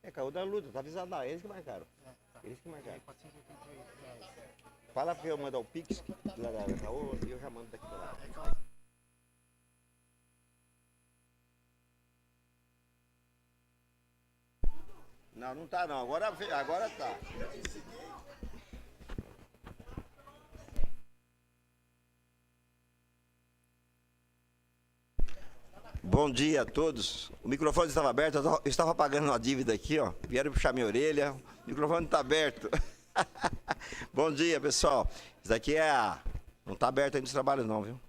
É, caiu da luta, tá avisado lá, eles que marcaram. Tá. Eles que marcaram. R$ 488. Fala pra eu mandar o Pix lá da Caô e eu já mando daqui pra lá. Não, não tá não. Agora tá. Bom dia a todos. O microfone estava aberto, eu estava pagando uma dívida aqui, ó. Vieram puxar minha orelha, o microfone está aberto. Bom dia, pessoal. Isso aqui não está aberto ainda os trabalhos não, viu?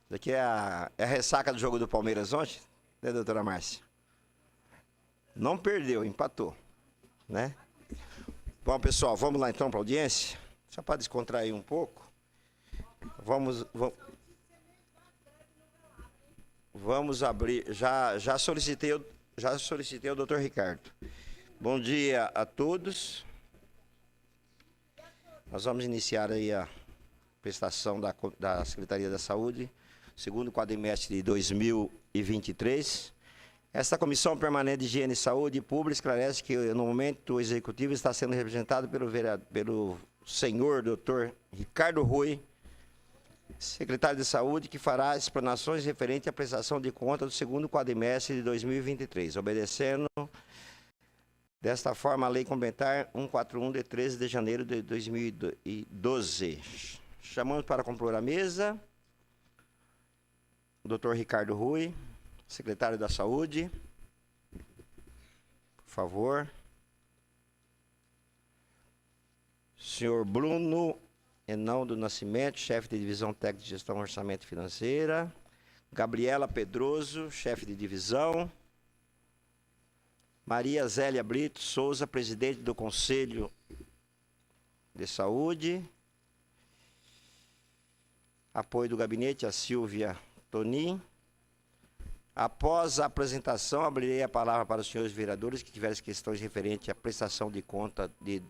Isso aqui é a ressaca do jogo do Palmeiras ontem, né, doutora Márcia? Não perdeu, empatou, né? Bom, pessoal, vamos lá então para a audiência. Só para descontrair um pouco. Vamos abrir. Já solicitei o doutor Ricardo. Bom dia a todos. Nós vamos iniciar aí a prestação da Secretaria da Saúde, segundo quadrimestre de 2023. Esta Comissão Permanente de Higiene e Saúde Pública esclarece que, no momento, o Executivo está sendo representado pelo senhor doutor Ricardo Rui, secretário de Saúde, que fará explanações referentes à prestação de conta do segundo quadrimestre de 2023, obedecendo, desta forma, a Lei Complementar 141, de 13 de janeiro de 2012. Chamamos para compor a mesa o doutor Ricardo Rui, secretário da Saúde. Por favor. Senhor Bruno Enaldo Nascimento, chefe de divisão técnica de gestão orçamento e financeira. Gabriela Pedroso, chefe de divisão. Maria Zélia Brito Souza, presidente do Conselho de Saúde. Apoio do gabinete, a Silvia Tonin. Após a apresentação, abrirei a palavra para os senhores vereadores que tiverem questões referentes à prestação de conta de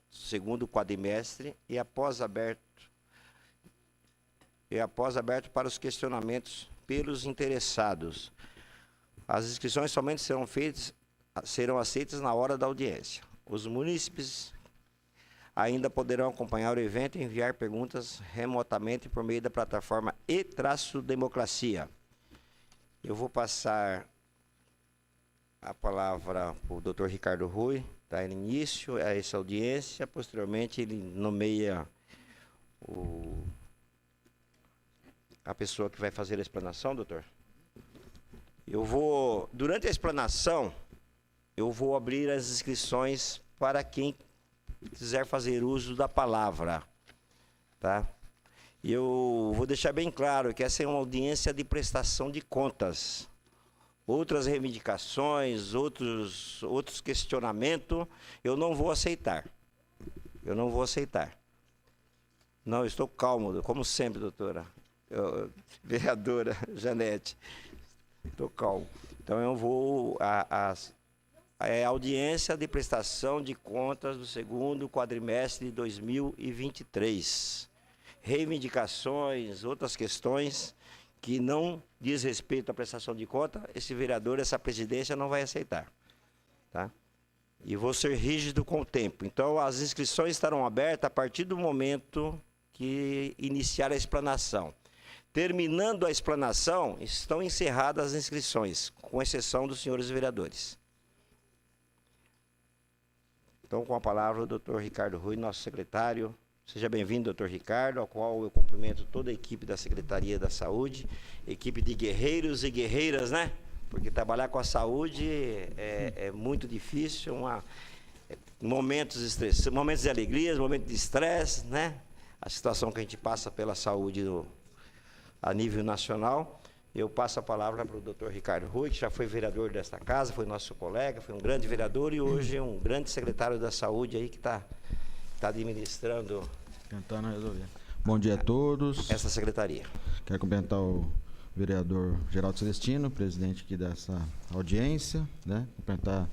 segundo quadrimestre e após aberto para os questionamentos pelos interessados. As inscrições somente serão aceitas na hora da audiência. Os munícipes ainda poderão acompanhar o evento e enviar perguntas remotamente por meio da plataforma e-democracia. Eu vou passar a palavra para o doutor Ricardo Rui, dar início a essa audiência. Posteriormente, ele nomeia a pessoa que vai fazer a explanação, doutor. Durante a explanação, eu vou abrir as inscrições para quem quiser fazer uso da palavra, tá? E eu vou deixar bem claro que essa é uma audiência de prestação de contas. Outras reivindicações, outros questionamentos, eu não vou aceitar. Eu não vou aceitar. Não, eu estou calmo, como sempre, doutora. Vereadora Janete. Estou calmo. Então, eu vou... É a audiência de prestação de contas do segundo quadrimestre de 2023. Reivindicações, outras questões que não diz respeito à prestação de conta, esse vereador, essa presidência não vai aceitar. Tá? E vou ser rígido com o tempo. Então, as inscrições estarão abertas a partir do momento que iniciar a explanação. Terminando a explanação, estão encerradas as inscrições, com exceção dos senhores vereadores. Então, com a palavra, o doutor Ricardo Rui, nosso secretário. Seja bem-vindo, doutor Ricardo, ao qual eu cumprimento toda a equipe da Secretaria da Saúde, equipe de guerreiros e guerreiras, né? Porque trabalhar com a saúde é muito difícil, momentos estressantes, momentos de alegria, momentos de estresse, né? A situação que a gente passa pela saúde a nível nacional. Eu passo a palavra para o doutor Ricardo Rui, que já foi vereador desta casa, foi nosso colega, foi um grande vereador e hoje é um grande secretário da Saúde aí que está administrando... Tentando resolver. Bom dia a todos. Essa secretaria. Quero cumprimentar o vereador Geraldo Celestino, presidente aqui dessa audiência, né? Cumprimentar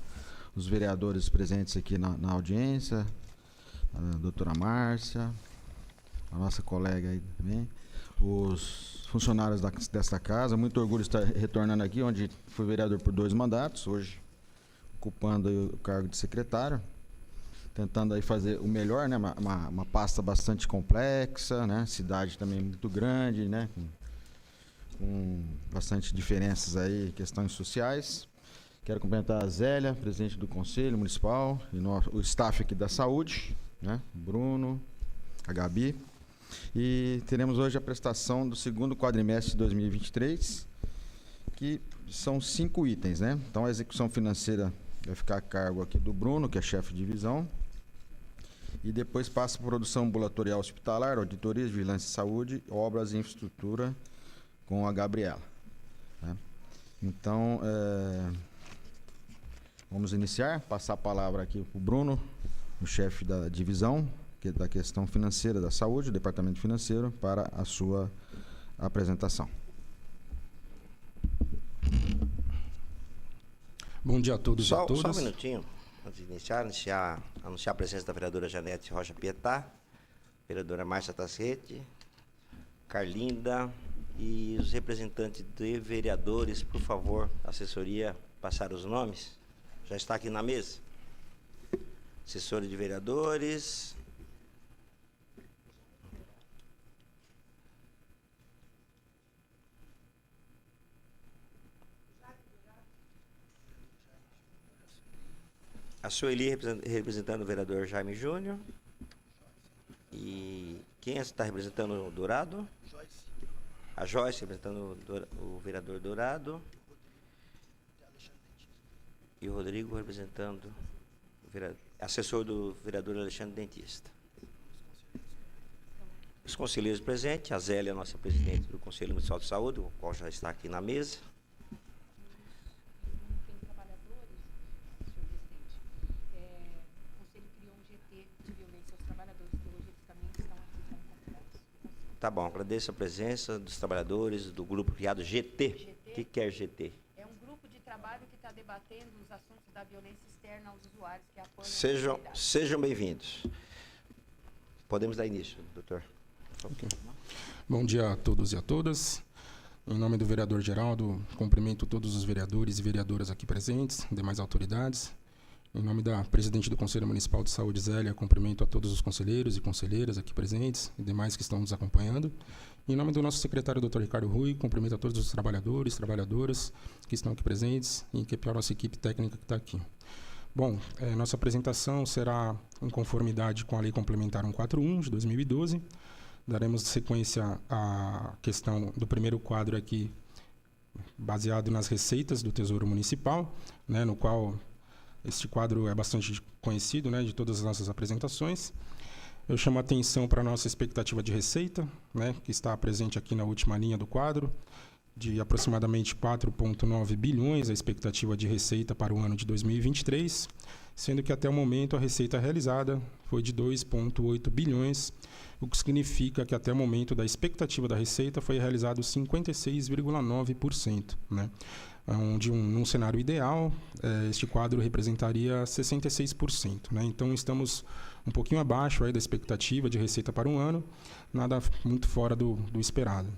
os vereadores presentes aqui na audiência, a doutora Márcia, a nossa colega aí também, os funcionários desta casa. Muito orgulho de estar retornando aqui, onde fui vereador por 2 mandatos. Hoje ocupando aí o cargo de secretário, tentando aí fazer o melhor, né? Uma pasta bastante complexa, né? Cidade também muito grande, né? Com bastante diferenças aí, questões sociais. Quero cumprimentar a Zélia, presidente do Conselho Municipal, e o staff aqui da Saúde, né? Bruno, a Gabi. E teremos hoje a prestação do segundo quadrimestre de 2023, que são 5 itens, né? Então, a execução financeira vai ficar a cargo aqui do Bruno, que é chefe de divisão. E depois passa a produção ambulatorial hospitalar, auditorias, vigilância de saúde, obras e infraestrutura com a Gabriela, né? Então, vamos iniciar. Passar a palavra aqui para o Bruno, o chefe da divisão, que é da questão financeira da saúde, o departamento financeiro, para a sua apresentação. Bom dia a todos e a todas. Só um minutinho, antes de anunciar a presença da vereadora Janete Rocha Pietá, vereadora Márcia Tasrete, Carlinda e os representantes de vereadores, por favor, assessoria, passar os nomes. Já está aqui na mesa. Assessora de vereadores. A Sueli representando o vereador Jaime Júnior. E quem está representando o Dourado? A Joyce representando o vereador Dourado. E o Rodrigo representando o assessor do vereador Alexandre Dentista. Os conselheiros presentes, a Zélia, nossa presidente do Conselho Municipal de Saúde, o qual já está aqui na mesa. Tá bom, agradeço a presença dos trabalhadores do grupo criado GT. O que é GT? É um grupo de trabalho que está debatendo os assuntos da violência externa aos usuários que apoiam a comunidade. Sejam bem-vindos. Podemos dar início, doutor. Okay. Bom dia a todos e a todas. Em nome do vereador Geraldo, cumprimento todos os vereadores e vereadoras aqui presentes, demais autoridades. Em nome da presidente do Conselho Municipal de Saúde, Zélia, cumprimento a todos os conselheiros e conselheiras aqui presentes e demais que estão nos acompanhando. Em nome do nosso secretário, Dr. Ricardo Rui, cumprimento a todos os trabalhadores, trabalhadoras que estão aqui presentes e a nossa equipe técnica que está aqui. Bom, nossa apresentação será em conformidade com a Lei Complementar 141, de 2012. Daremos sequência à questão do primeiro quadro aqui, baseado nas receitas do Tesouro Municipal, né, no qual este quadro é bastante conhecido, né, de todas as nossas apresentações. Eu chamo a atenção para a nossa expectativa de receita, né, que está presente aqui na última linha do quadro, de aproximadamente 4,9 bilhões a expectativa de receita para o ano de 2023, sendo que até o momento a receita realizada foi de 2,8 bilhões, o que significa que até o momento da expectativa da receita foi realizado 56,9%, né? Onde num cenário ideal, este quadro representaria 66%, né? Então, estamos um pouquinho abaixo aí da expectativa de receita para um ano, nada muito fora do esperado.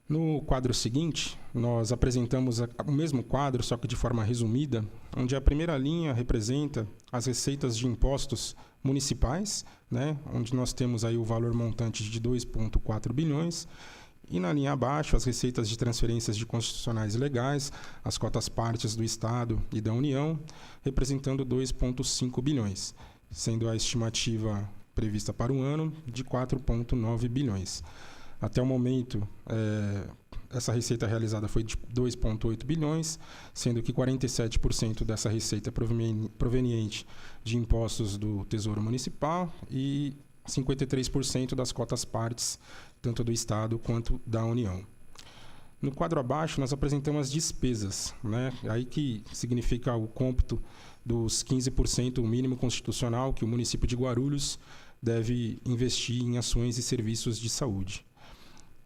No quadro seguinte, nós apresentamos o mesmo quadro, só que de forma resumida, onde a primeira linha representa as receitas de impostos municipais, né, onde nós temos aí o valor montante de 2,4 bilhões, e na linha abaixo as receitas de transferências de constitucionais legais, as cotas partes do Estado e da União, representando 2,5 bilhões, sendo a estimativa prevista para o ano de 4,9 bilhões. Até o momento, essa receita realizada foi de 2,8 bilhões, sendo que 47% dessa receita é proveniente de impostos do Tesouro Municipal e 53% das cotas partes, tanto do Estado quanto da União. No quadro abaixo, nós apresentamos as despesas, né? Aí que significa o cômputo dos 15% mínimo constitucional que o município de Guarulhos deve investir em ações e serviços de saúde.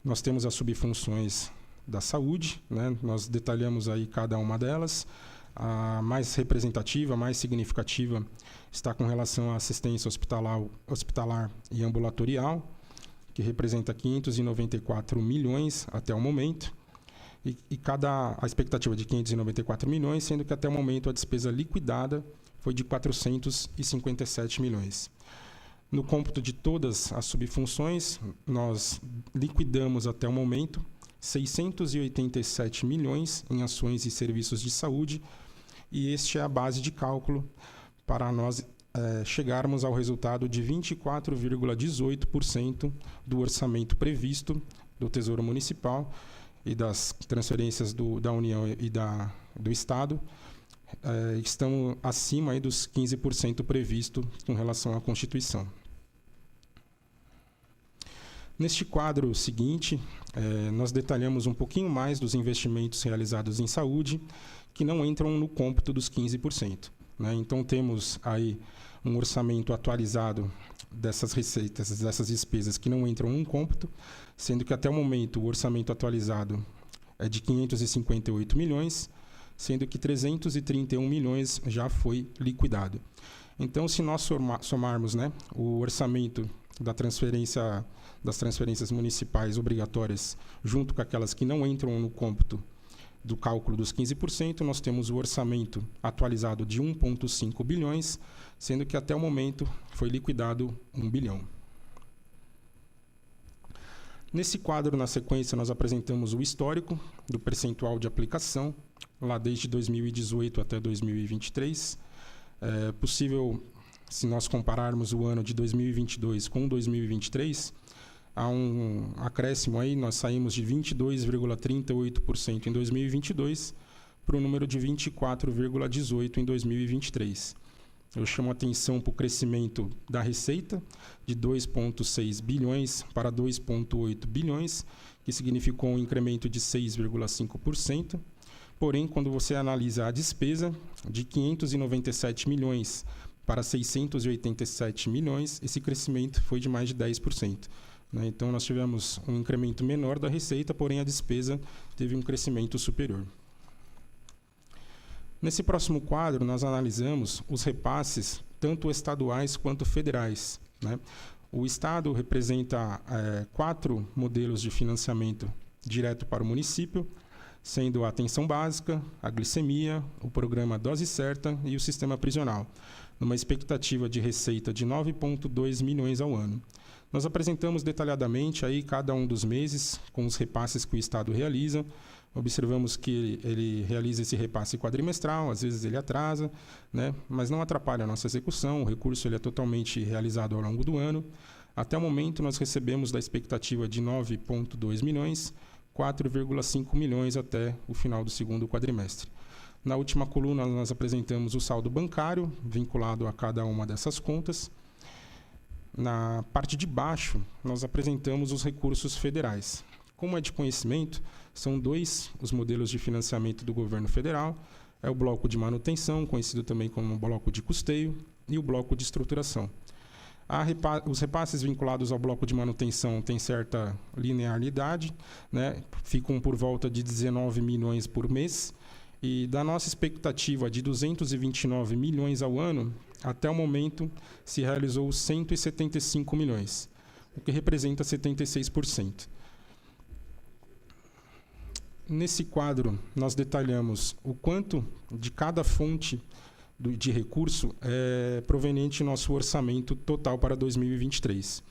Nós temos as subfunções da saúde, né? Nós detalhamos aí cada uma delas. A mais representativa, a mais significativa, está com relação à assistência hospitalar e ambulatorial, que representa 594 milhões até o momento. a expectativa de 594 milhões, sendo que até o momento a despesa liquidada foi de 457 milhões. No cômputo de todas as subfunções, nós liquidamos até o momento 687 milhões em ações e serviços de saúde, e este é a base de cálculo para nós chegarmos ao resultado de 24,18% do orçamento previsto do Tesouro Municipal e das transferências da União e do Estado, estão acima aí dos 15% previsto com relação à Constituição. Neste quadro seguinte, nós detalhamos um pouquinho mais dos investimentos realizados em saúde, que não entram no cômputo dos 15%. Né? Então, temos aí um orçamento atualizado dessas receitas, dessas despesas que não entram no cômputo, sendo que até o momento o orçamento atualizado é de 558 milhões, sendo que 331 milhões já foi liquidado. Então, se nós somarmos, né, o orçamento das transferências municipais obrigatórias junto com aquelas que não entram no cômputo do cálculo dos 15%, nós temos o orçamento atualizado de 1,5 bilhões, sendo que até o momento foi liquidado 1 bilhão. Nesse quadro, na sequência, nós apresentamos o histórico do percentual de aplicação, lá desde 2018 até 2023. É possível, se nós compararmos o ano de 2022 com 2023, há um acréscimo aí, nós saímos de 22,38% em 2022 para o número de 24,18% em 2023. Eu chamo a atenção para o crescimento da receita, de 2,6 bilhões para 2,8 bilhões, que significou um incremento de 6,5%. Porém, quando você analisa a despesa, de 597 milhões para 687 milhões, esse crescimento foi de mais de 10%. Né? Então, nós tivemos um incremento menor da receita, porém a despesa teve um crescimento superior. Nesse próximo quadro, nós analisamos os repasses, tanto estaduais quanto federais. Né? O Estado representa 4 modelos de financiamento direto para o município, sendo a atenção básica, a glicemia, o programa Dose Certa e o sistema prisional, numa expectativa de receita de 9,2 milhões ao ano. Nós apresentamos detalhadamente aí cada um dos meses, com os repasses que o Estado realiza. Observamos que ele realiza esse repasse quadrimestral, às vezes ele atrasa, né? Mas não atrapalha a nossa execução, o recurso ele é totalmente realizado ao longo do ano. Até o momento, nós recebemos da expectativa de 9,2 milhões, 4,5 milhões até o final do segundo quadrimestre. Na última coluna, nós apresentamos o saldo bancário, vinculado a cada uma dessas contas. Na parte de baixo, nós apresentamos os recursos federais. Como é de conhecimento, são 2 os modelos de financiamento do governo federal. É o bloco de manutenção, conhecido também como bloco de custeio, e o bloco de estruturação. Os repasses vinculados ao bloco de manutenção têm certa linearidade, né? Ficam por volta de 19 milhões por mês, e da nossa expectativa de 229 milhões ao ano, até o momento se realizou 175 milhões, o que representa 76%. Nesse quadro, nós detalhamos o quanto de cada fonte de recurso é proveniente do nosso orçamento total para 2023.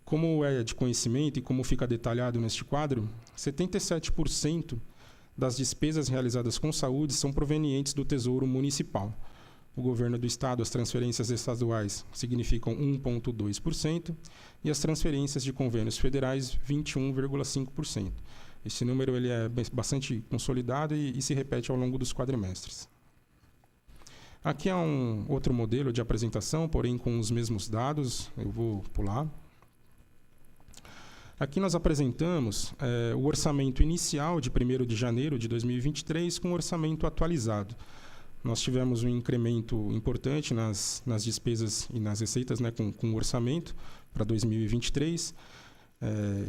Como é de conhecimento e como fica detalhado neste quadro, 77% das despesas realizadas com saúde são provenientes do Tesouro Municipal. O governo do Estado, as transferências estaduais significam 1,2% e as transferências de convênios federais, 21,5%. Esse número ele é bastante consolidado e se repete ao longo dos quadrimestres. Aqui há um outro modelo de apresentação, porém com os mesmos dados. Eu vou pular. Aqui nós apresentamos o orçamento inicial de 1º de janeiro de 2023 com o orçamento atualizado. Nós tivemos um incremento importante nas despesas e nas receitas, né, com o orçamento para 2023.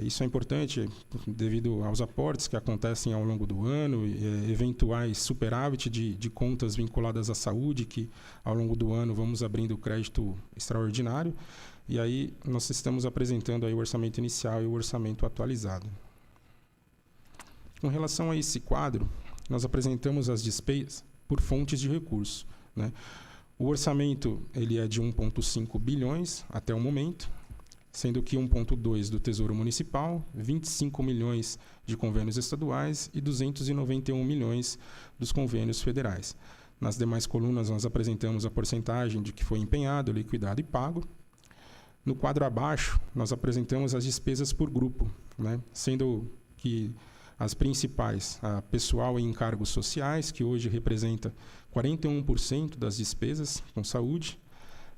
Isso é importante devido aos aportes que acontecem ao longo do ano, eventuais superávit de contas vinculadas à saúde, que ao longo do ano vamos abrindo crédito extraordinário. E aí nós estamos apresentando aí o orçamento inicial e o orçamento atualizado. Com relação a esse quadro, nós apresentamos as despesas por fontes de recurso, né? O orçamento ele é de 1,5 bilhões até o momento, sendo que 1,2 do Tesouro Municipal, 25 milhões de convênios estaduais e 291 milhões dos convênios federais. Nas demais colunas, nós apresentamos a porcentagem de que foi empenhado, liquidado e pago. No quadro abaixo, nós apresentamos as despesas por grupo, né? Sendo que as principais, a pessoal e encargos sociais, que hoje representa 41% das despesas com saúde,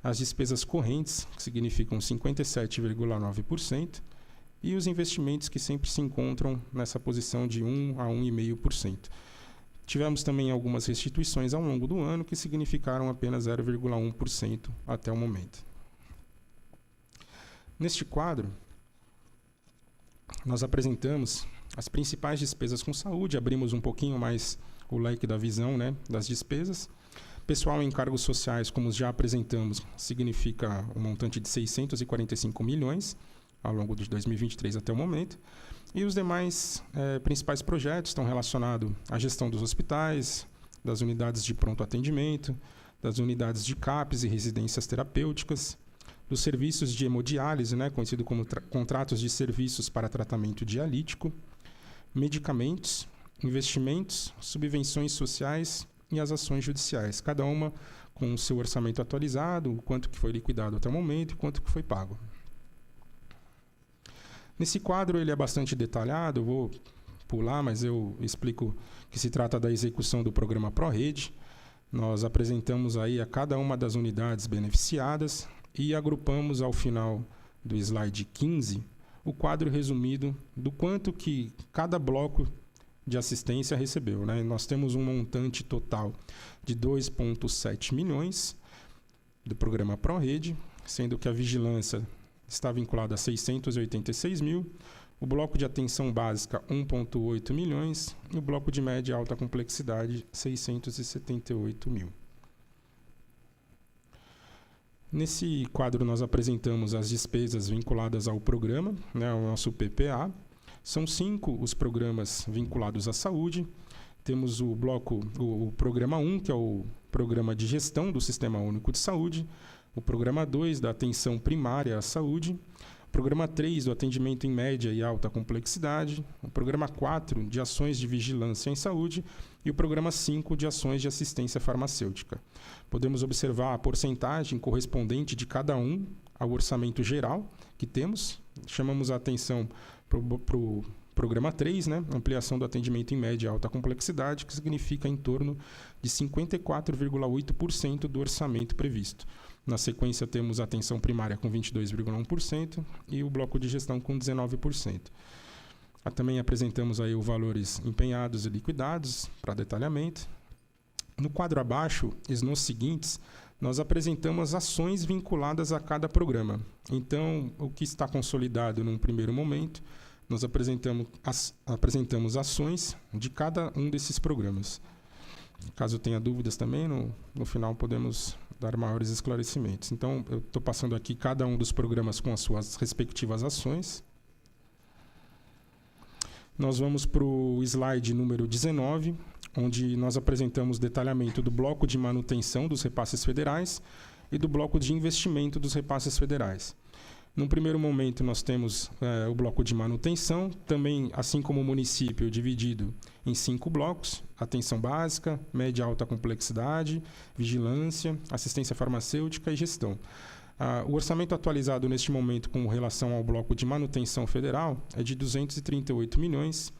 as despesas correntes, que significam 57,9%, e os investimentos, que sempre se encontram nessa posição de 1 a 1,5%. Tivemos também algumas restituições ao longo do ano, que significaram apenas 0,1% até o momento. Neste quadro, nós apresentamos as principais despesas com saúde, abrimos um pouquinho mais o leque da visão, né, das despesas. Pessoal em encargos sociais, como já apresentamos, significa um montante de 645 milhões ao longo de 2023 até o momento. E os demais principais projetos estão relacionados à gestão dos hospitais, das unidades de pronto atendimento, das unidades de CAPs e residências terapêuticas, dos serviços de hemodiálise, né, conhecido como contratos de serviços para tratamento dialítico, medicamentos, investimentos, subvenções sociais e as ações judiciais, cada uma com o seu orçamento atualizado, o quanto que foi liquidado até o momento e quanto que foi pago. Nesse quadro ele é bastante detalhado, eu vou pular, mas eu explico que se trata da execução do programa ProRede. Nós apresentamos aí a cada uma das unidades beneficiadas e agrupamos ao final do slide 15 o quadro resumido do quanto que cada bloco de assistência recebeu, né? Nós temos um montante total de 2,7 milhões do programa ProRede, sendo que a vigilância está vinculada a 686 mil, o bloco de atenção básica 1,8 milhões e o bloco de média e alta complexidade 678 mil. Nesse quadro nós apresentamos as despesas vinculadas ao programa, né, ao nosso PPA. São 5 os programas vinculados à saúde. Temos o programa 1, que é o programa de gestão do Sistema Único de Saúde, o programa 2, da atenção primária à saúde, o programa 3, do atendimento em média e alta complexidade, o programa 4, de ações de vigilância em saúde, e o programa 5, de ações de assistência farmacêutica. Podemos observar a porcentagem correspondente de cada um ao orçamento geral que temos. Chamamos a atenção para o programa 3, né? Ampliação do atendimento em média e alta complexidade, que significa em torno de 54,8% do orçamento previsto. Na sequência, temos a atenção primária com 22,1% e o bloco de gestão com 19%. Também apresentamos aí os valores empenhados e liquidados para detalhamento. No quadro abaixo, e nos seguintes, nós apresentamos ações vinculadas a cada programa. Então, o que está consolidado num primeiro momento, nós apresentamos ações de cada um desses programas. Caso tenha dúvidas também, no final podemos dar maiores esclarecimentos. Então, eu estou passando aqui cada um dos programas com as suas respectivas ações. Nós vamos para o slide número 19, onde nós apresentamos detalhamento do bloco de manutenção dos repasses federais e do bloco de investimento dos repasses federais. Num primeiro momento, nós temos o bloco de manutenção, também, assim como o município, dividido em 5 blocos: atenção básica, média e alta complexidade, vigilância, assistência farmacêutica e gestão. O orçamento atualizado neste momento com relação ao bloco de manutenção federal é de 238 milhões,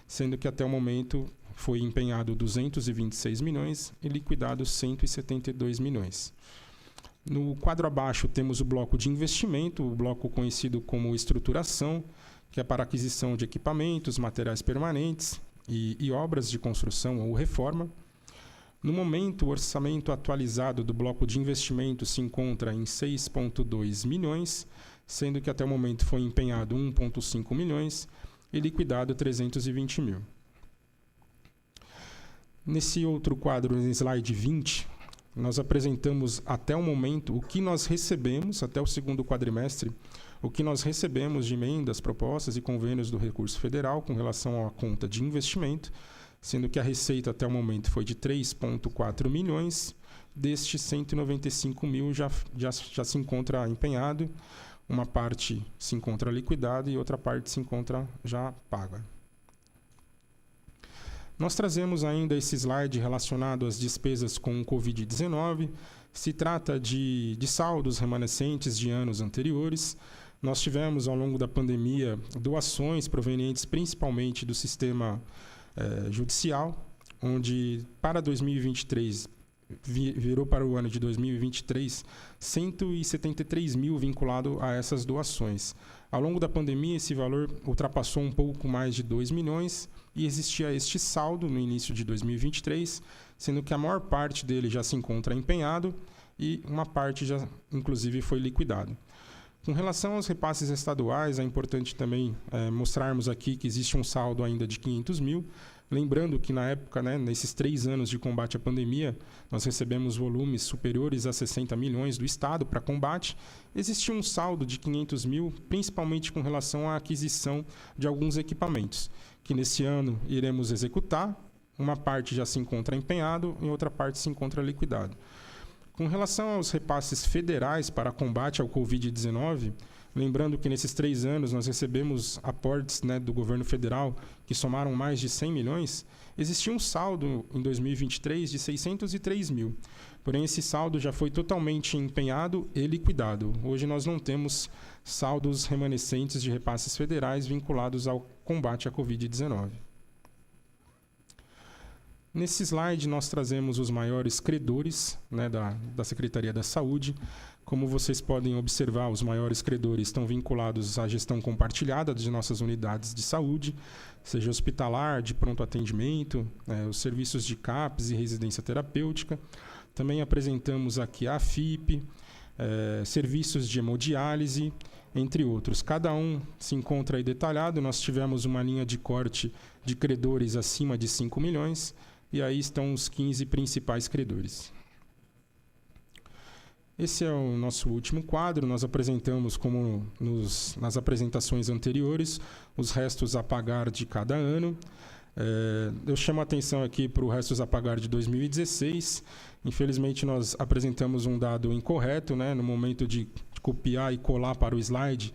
sendo que até o momento foi empenhado 226 milhões e liquidado 172 milhões. No quadro abaixo temos o bloco de investimento, o bloco conhecido como estruturação, que é para aquisição de equipamentos, materiais permanentes e obras de construção ou reforma. No momento, o orçamento atualizado do bloco de investimento se encontra em 6,2 milhões, sendo que até o momento foi empenhado 1,5 milhões e liquidado 320 mil. Nesse outro quadro, no slide 20, nós apresentamos até o momento o que nós recebemos até o segundo quadrimestre o que nós recebemos de emendas, propostas e convênios do recurso federal com relação à conta de investimento, sendo que a receita até o momento foi de 3,4 milhões, destes 195 mil já se encontra empenhado, uma parte se encontra liquidada e outra parte se encontra já paga. Nós trazemos ainda esse slide relacionado às despesas com o Covid-19. Se trata de saldos remanescentes de anos anteriores. Nós tivemos, ao longo da pandemia, doações provenientes principalmente do sistema judicial, onde para 2023, virou para o ano de 2023, 173 mil vinculado a essas doações. Ao longo da pandemia, esse valor ultrapassou um pouco mais de 2 milhões e existia este saldo no início de 2023, sendo que a maior parte dele já se encontra empenhado e uma parte já, inclusive, foi liquidado. Com relação aos repasses estaduais, é importante também mostrarmos aqui que existe um saldo ainda de 500 mil, lembrando que na época, nesses 3 anos de combate à pandemia, nós recebemos volumes superiores a 60 milhões do Estado para combate. Existia um saldo de 500 mil, principalmente com relação à aquisição de alguns equipamentos, que nesse ano iremos executar. Uma parte já se encontra empenhado e outra parte se encontra liquidado. Com relação aos repasses federais para combate ao Covid-19, lembrando que nesses 3 anos nós recebemos aportes do governo federal que somaram mais de 100 milhões, existia um saldo em 2023 de 603 mil. Porém, esse saldo já foi totalmente empenhado e liquidado. Hoje nós não temos saldos remanescentes de repasses federais vinculados ao combate à Covid-19. Nesse slide, nós trazemos os maiores credores da Secretaria da Saúde. Como vocês podem observar, os maiores credores estão vinculados à gestão compartilhada de nossas unidades de saúde, seja hospitalar, de pronto atendimento, os serviços de CAPS e residência terapêutica. Também apresentamos aqui a AFIP, serviços de hemodiálise, entre outros. Cada um se encontra aí detalhado. Nós tivemos uma linha de corte de credores acima de 5 milhões, e aí estão os 15 principais credores. Esse é o nosso último quadro. Nós apresentamos, como nas apresentações anteriores, os restos a pagar de cada ano. Eu chamo a atenção aqui para o restos a pagar de 2016. Infelizmente, nós apresentamos um dado incorreto, no momento de copiar e colar para o slide.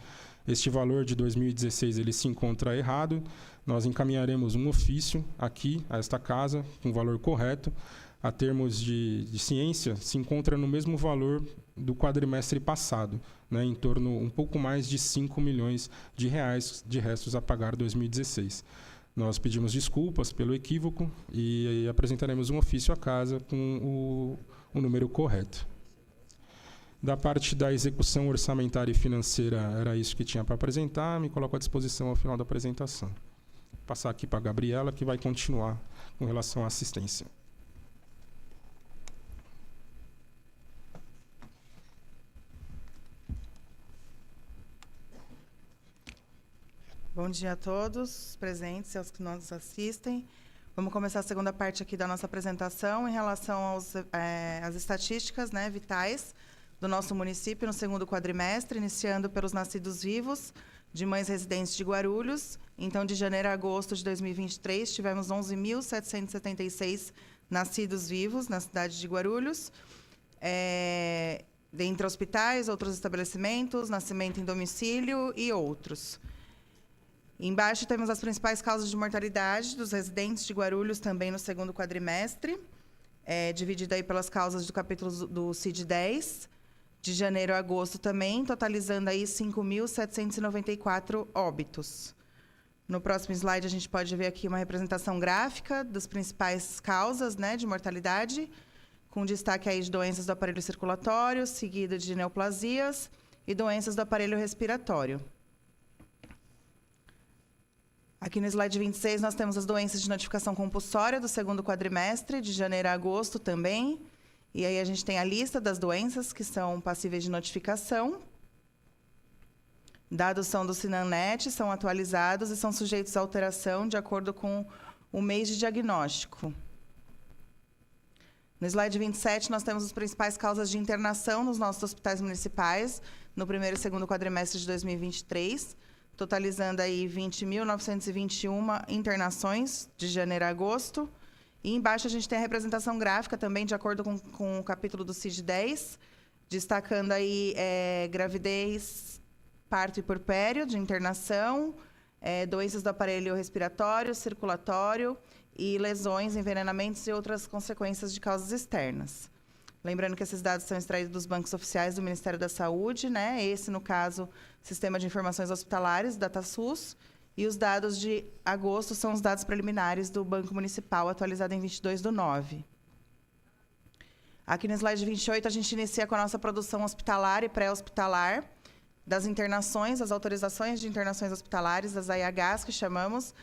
Este valor de 2016 ele se encontra errado. Nós encaminharemos um ofício aqui, a esta casa, com o valor correto. A termos de ciência, se encontra no mesmo valor do quadrimestre passado, em torno um pouco mais de 5 milhões de reais de restos a pagar 2016. Nós pedimos desculpas pelo equívoco e apresentaremos um ofício à casa com o número correto. Da parte da execução orçamentária e financeira, era isso que tinha para apresentar. Me coloco à disposição ao final da apresentação. Vou passar aqui para a Gabriela, que vai continuar com relação à assistência. Bom dia a todos presentes e aos que nos assistem. Vamos começar a segunda parte aqui da nossa apresentação em relação às estatísticas vitais do nosso município no segundo quadrimestre, iniciando pelos nascidos vivos de mães residentes de Guarulhos. Então, de janeiro a agosto de 2023, tivemos 11.776 nascidos vivos na cidade de Guarulhos, dentre hospitais, outros estabelecimentos, nascimento em domicílio e outros. Embaixo temos as principais causas de mortalidade dos residentes de Guarulhos também no segundo quadrimestre, dividido aí pelas causas do capítulo do CID-10, de janeiro a agosto também, totalizando aí 5.794 óbitos. No próximo slide, a gente pode ver aqui uma representação gráfica das principais causas de mortalidade, com destaque aí de doenças do aparelho circulatório, seguida de neoplasias e doenças do aparelho respiratório. Aqui no slide 26, nós temos as doenças de notificação compulsória do segundo quadrimestre, de janeiro a agosto também. E aí a gente tem a lista das doenças que são passíveis de notificação. Dados são do Sinannet, são atualizados e são sujeitos a alteração de acordo com o mês de diagnóstico. No slide 27, nós temos as principais causas de internação nos nossos hospitais municipais no primeiro e segundo quadrimestre de 2023, totalizando aí 20.921 internações de janeiro a agosto. E embaixo a gente tem a representação gráfica também, de acordo com o capítulo do CID-10, destacando aí gravidez, parto e puerpério de internação, doenças do aparelho respiratório, circulatório e lesões, envenenamentos e outras consequências de causas externas. Lembrando que esses dados são extraídos dos bancos oficiais do Ministério da Saúde, né? Esse, no caso, Sistema de Informações Hospitalares, DataSUS, e os dados de agosto são os dados preliminares do Banco Municipal, atualizado em 22/9. Aqui no slide 28, a gente inicia com a nossa produção hospitalar e pré-hospitalar, das internações, as autorizações de internações hospitalares, as AIHs, que chamamos,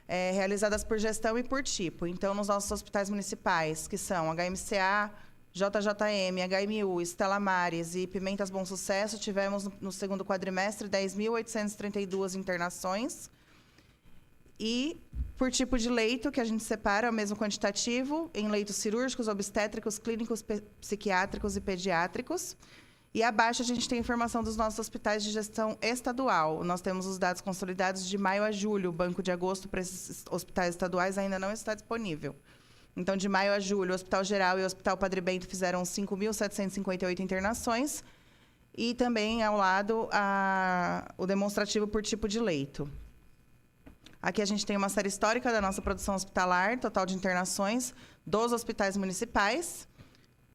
realizadas por gestão e por tipo. Então, nos nossos hospitais municipais, que são HMCA, JJM, HMU, Stella Maris e Pimentas Bom Sucesso, tivemos no segundo quadrimestre 10.832 internações. E por tipo de leito, que a gente separa, é o mesmo quantitativo, em leitos cirúrgicos, obstétricos, clínicos, psiquiátricos e pediátricos. E abaixo a gente tem a informação dos nossos hospitais de gestão estadual. Nós temos os dados consolidados de maio a julho. O banco de agosto para esses hospitais estaduais ainda não está disponível. Então, de maio a julho, o Hospital Geral e o Hospital Padre Bento fizeram 5.758 internações. E também, ao lado, o demonstrativo por tipo de leito. Aqui a gente tem uma série histórica da nossa produção hospitalar, total de internações dos hospitais municipais.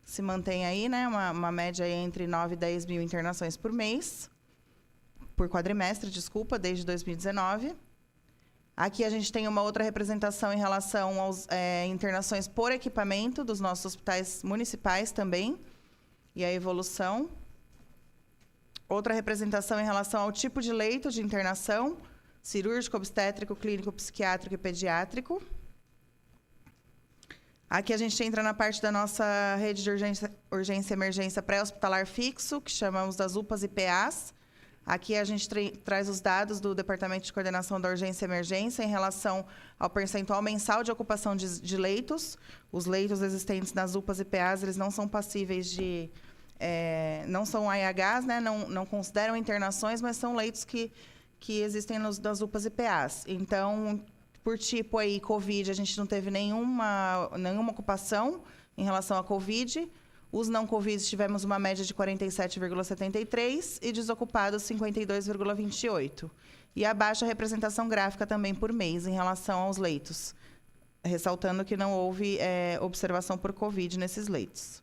Se mantém aí, né, uma média aí entre 9 e 10 mil internações por mês, por quadrimestre, desculpa, desde 2019. Aqui a gente tem uma outra representação em relação às internações por equipamento dos nossos hospitais municipais também, e a evolução. Outra representação em relação ao tipo de leito de internação, cirúrgico, obstétrico, clínico, psiquiátrico e pediátrico. Aqui a gente entra na parte da nossa rede de urgência e emergência pré-hospitalar fixo, que chamamos das UPAs e PAs. Aqui a gente traz os dados do Departamento de Coordenação da Urgência e Emergência em relação ao percentual mensal de ocupação de leitos. Os leitos existentes nas UPAs e PAs, eles não são passíveis de... não são AIHs, né? Não consideram internações, mas são leitos que existem nas UPAs e PAs. Então, por tipo aí, Covid, a gente não teve nenhuma ocupação em relação à Covid. Os não Covid tivemos uma média de 47,73 e desocupados 52,28. E abaixo a representação gráfica também por mês em relação aos leitos, ressaltando que não houve observação por Covid nesses leitos.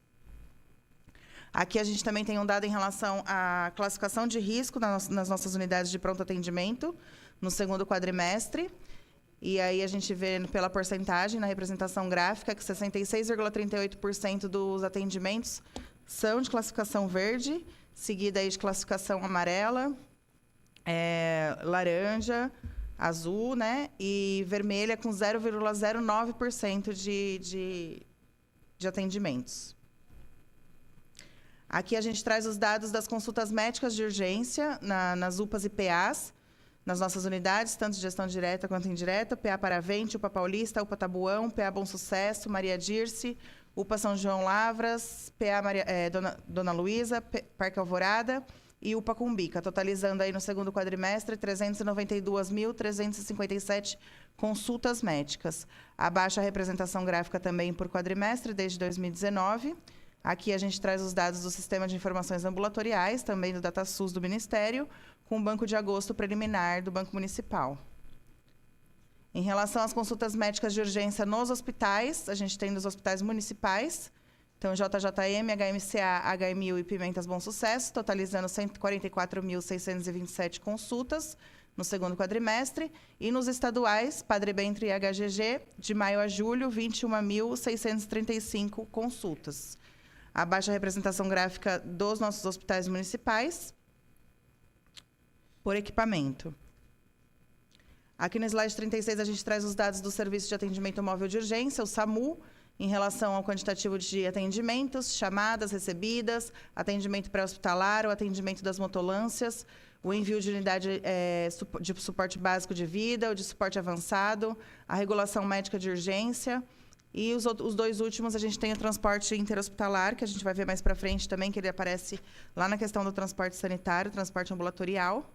Aqui a gente também tem um dado em relação à classificação de risco nas nossas unidades de pronto atendimento no segundo quadrimestre. E aí a gente vê pela porcentagem na representação gráfica que 66,38% dos atendimentos são de classificação verde, seguida aí de classificação amarela, laranja, azul, né? E vermelha com 0,09% de atendimentos. Aqui a gente traz os dados das consultas médicas de urgência nas UPAs e PAs, nas nossas unidades, tanto de gestão direta quanto indireta, PA Paravente, UPA Paulista, UPA Tabuão, PA Bom Sucesso, Maria Dirce, UPA São João Lavras, PA Dona Luísa, Parque Alvorada e UPA Cumbica, totalizando aí no segundo quadrimestre 392.357 consultas médicas. Abaixo a representação gráfica também por quadrimestre, desde 2019. Aqui a gente traz os dados do Sistema de Informações Ambulatoriais, também do DataSUS do Ministério, com o banco de agosto preliminar do Banco Municipal. Em relação às consultas médicas de urgência nos hospitais, a gente tem nos hospitais municipais, então JJM, HMCA, HMU e Pimentas Bom Sucesso, totalizando 144.627 consultas no segundo quadrimestre, e nos estaduais, Padre Bento e HGG, de maio a julho, 21.635 consultas. Abaixo a representação gráfica dos nossos hospitais municipais, por equipamento. Aqui no slide 36, a gente traz os dados do Serviço de Atendimento Móvel de Urgência, o SAMU, em relação ao quantitativo de atendimentos, chamadas recebidas, atendimento pré-hospitalar, o atendimento das motolâncias, o envio de unidade de suporte básico de vida, o de suporte avançado, a regulação médica de urgência E os dois últimos, a gente tem o transporte interhospitalar, que a gente vai ver mais para frente também, que ele aparece lá na questão do transporte sanitário, transporte ambulatorial.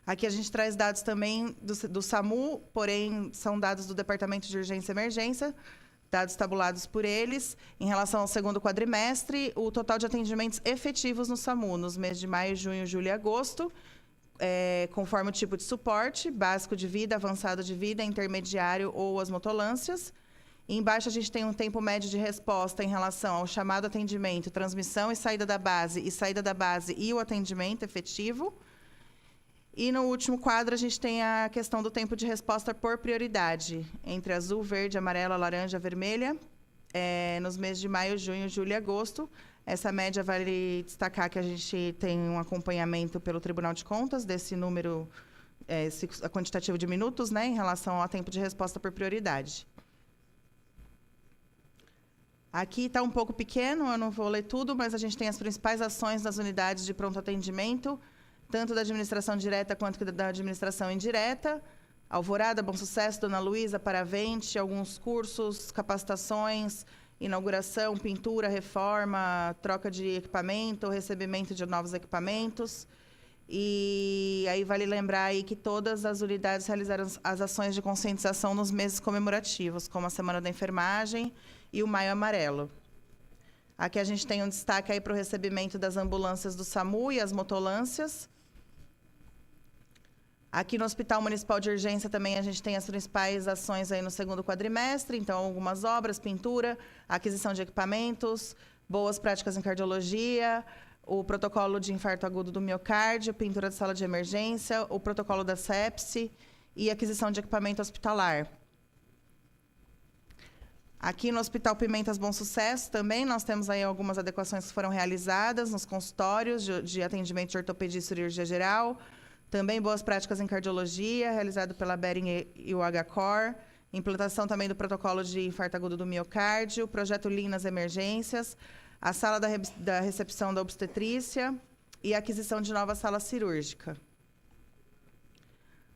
Aqui a gente traz dados também do SAMU, porém são dados do Departamento de Urgência e Emergência, dados tabulados por eles. Em relação ao segundo quadrimestre, o total de atendimentos efetivos no SAMU, nos meses de maio, junho, julho e agosto, conforme o tipo de suporte, básico de vida, avançado de vida, intermediário ou as motolâncias. E embaixo a gente tem um tempo médio de resposta em relação ao chamado atendimento, transmissão e saída da base e o atendimento efetivo. E no último quadro a gente tem a questão do tempo de resposta por prioridade, entre azul, verde, amarela, laranja, vermelha, nos meses de maio, junho, julho e agosto. Essa média vale destacar que a gente tem um acompanhamento pelo Tribunal de Contas desse número, a quantitativo de minutos, né, em relação ao tempo de resposta por prioridade. Aqui está um pouco pequeno, eu não vou ler tudo, mas a gente tem as principais ações das unidades de pronto atendimento, tanto da administração direta quanto da administração indireta. Alvorada, Bom Sucesso, Dona Luísa, Paravente, alguns cursos, capacitações, inauguração, pintura, reforma, troca de equipamento, recebimento de novos equipamentos. E aí vale lembrar aí que todas as unidades realizaram as ações de conscientização nos meses comemorativos, como a Semana da Enfermagem e o Maio Amarelo. Aqui a gente tem um destaque aí para o recebimento das ambulâncias do SAMU e as motolâncias. Aqui no Hospital Municipal de Urgência também a gente tem as principais ações aí no segundo quadrimestre, então algumas obras, pintura, aquisição de equipamentos, boas práticas em cardiologia, o protocolo de infarto agudo do miocárdio, pintura de sala de emergência, o protocolo da sepse e aquisição de equipamento hospitalar. Aqui no Hospital Pimentas Bom Sucesso também nós temos aí algumas adequações que foram realizadas nos consultórios de atendimento de ortopedia e cirurgia geral, também boas práticas em cardiologia, realizado pela Behring e o HCOR, implantação também do protocolo de infarto agudo do miocárdio, projeto Lean nas emergências, a sala da recepção da obstetrícia e a aquisição de nova sala cirúrgica.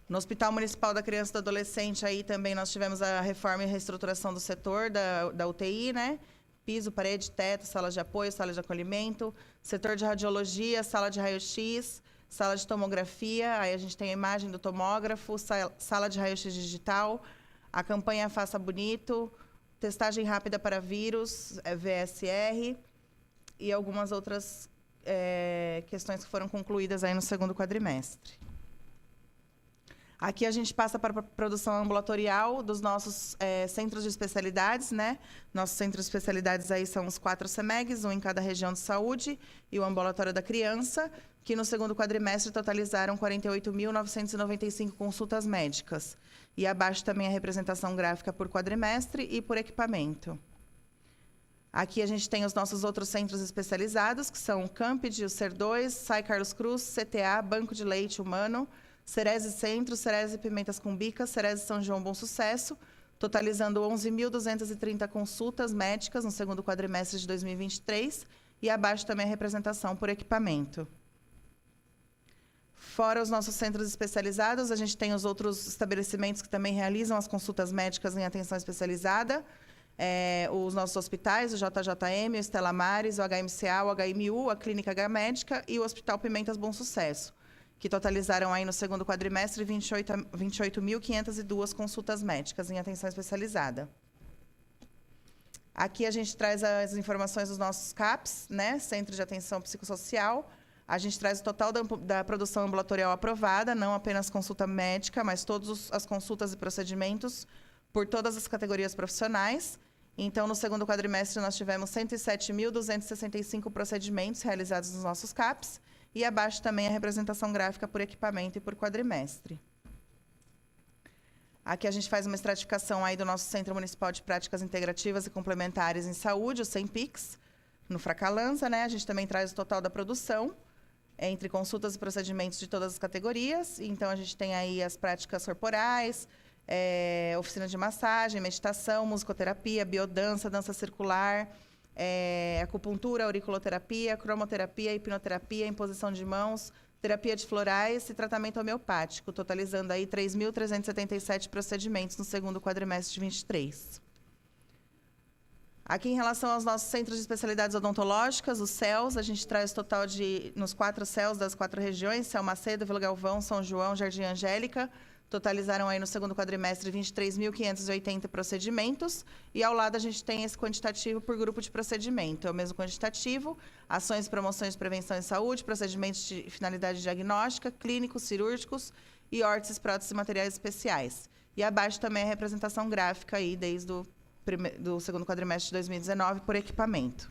No Hospital Municipal da Criança e do Adolescente, aí também nós tivemos a reforma e reestruturação do setor da UTI, né? Piso, parede, teto, sala de apoio, sala de acolhimento, setor de radiologia, sala de raio-x, sala de tomografia, aí a gente tem a imagem do tomógrafo, sala de raio-x digital, a campanha Faça Bonito, testagem rápida para vírus, VSR, e algumas outras questões que foram concluídas aí no segundo quadrimestre. Aqui a gente passa para a produção ambulatorial dos nossos centros de especialidades, né? Nossos centros de especialidades aí são os 4 CEMEGs, um em cada região de saúde, e o ambulatório da criança, que no segundo quadrimestre totalizaram 48.995 consultas médicas. E abaixo também a representação gráfica por quadrimestre e por equipamento. Aqui a gente tem os nossos outros centros especializados, que são o Campid, o SER2, SAI Carlos Cruz, CTA, Banco de Leite Humano, Cerese Centro, Cerese Pimentas Cumbicas, Cerese São João Bom Sucesso, totalizando 11.230 consultas médicas no segundo quadrimestre de 2023, e abaixo também a representação por equipamento. Fora os nossos centros especializados, a gente tem os outros estabelecimentos que também realizam as consultas médicas em atenção especializada, os nossos hospitais, o JJM, o Estela Maris, o HMCA, o HMU, a Clínica H Médica e o Hospital Pimentas Bom Sucesso, que totalizaram aí no segundo quadrimestre 28.502 consultas médicas em atenção especializada. Aqui a gente traz as informações dos nossos CAPs, né, Centro de Atenção Psicossocial. A gente traz o total da produção ambulatorial aprovada, não apenas consulta médica, mas todas as consultas e procedimentos por todas as categorias profissionais. Então, no segundo quadrimestre, nós tivemos 107.265 procedimentos realizados nos nossos CAPs, e abaixo também a representação gráfica por equipamento e por quadrimestre. Aqui a gente faz uma estratificação aí do nosso Centro Municipal de Práticas Integrativas e Complementares em Saúde, o CEMPIX, no Fracalanza, né? A gente também traz o total da produção, entre consultas e procedimentos de todas as categorias. Então, a gente tem aí as práticas corporais, oficina de massagem, meditação, musicoterapia, biodança, dança circular, acupuntura, auriculoterapia, cromoterapia, hipnoterapia, imposição de mãos, terapia de florais e tratamento homeopático, totalizando aí 3.377 procedimentos no segundo quadrimestre de 23. Aqui, em relação aos nossos centros de especialidades odontológicas, os CELs, a gente traz total de, nos 4 CELs das 4 regiões, CEL Macedo, Vila Galvão, São João, Jardim Angélica, totalizaram aí no segundo quadrimestre 23.580 procedimentos, e ao lado a gente tem esse quantitativo por grupo de procedimento. É o mesmo quantitativo, ações e promoções de prevenção e saúde, procedimentos de finalidade diagnóstica, clínicos, cirúrgicos e órteses, próteses e materiais especiais. E abaixo também a representação gráfica aí desde do segundo quadrimestre de 2019 por equipamento.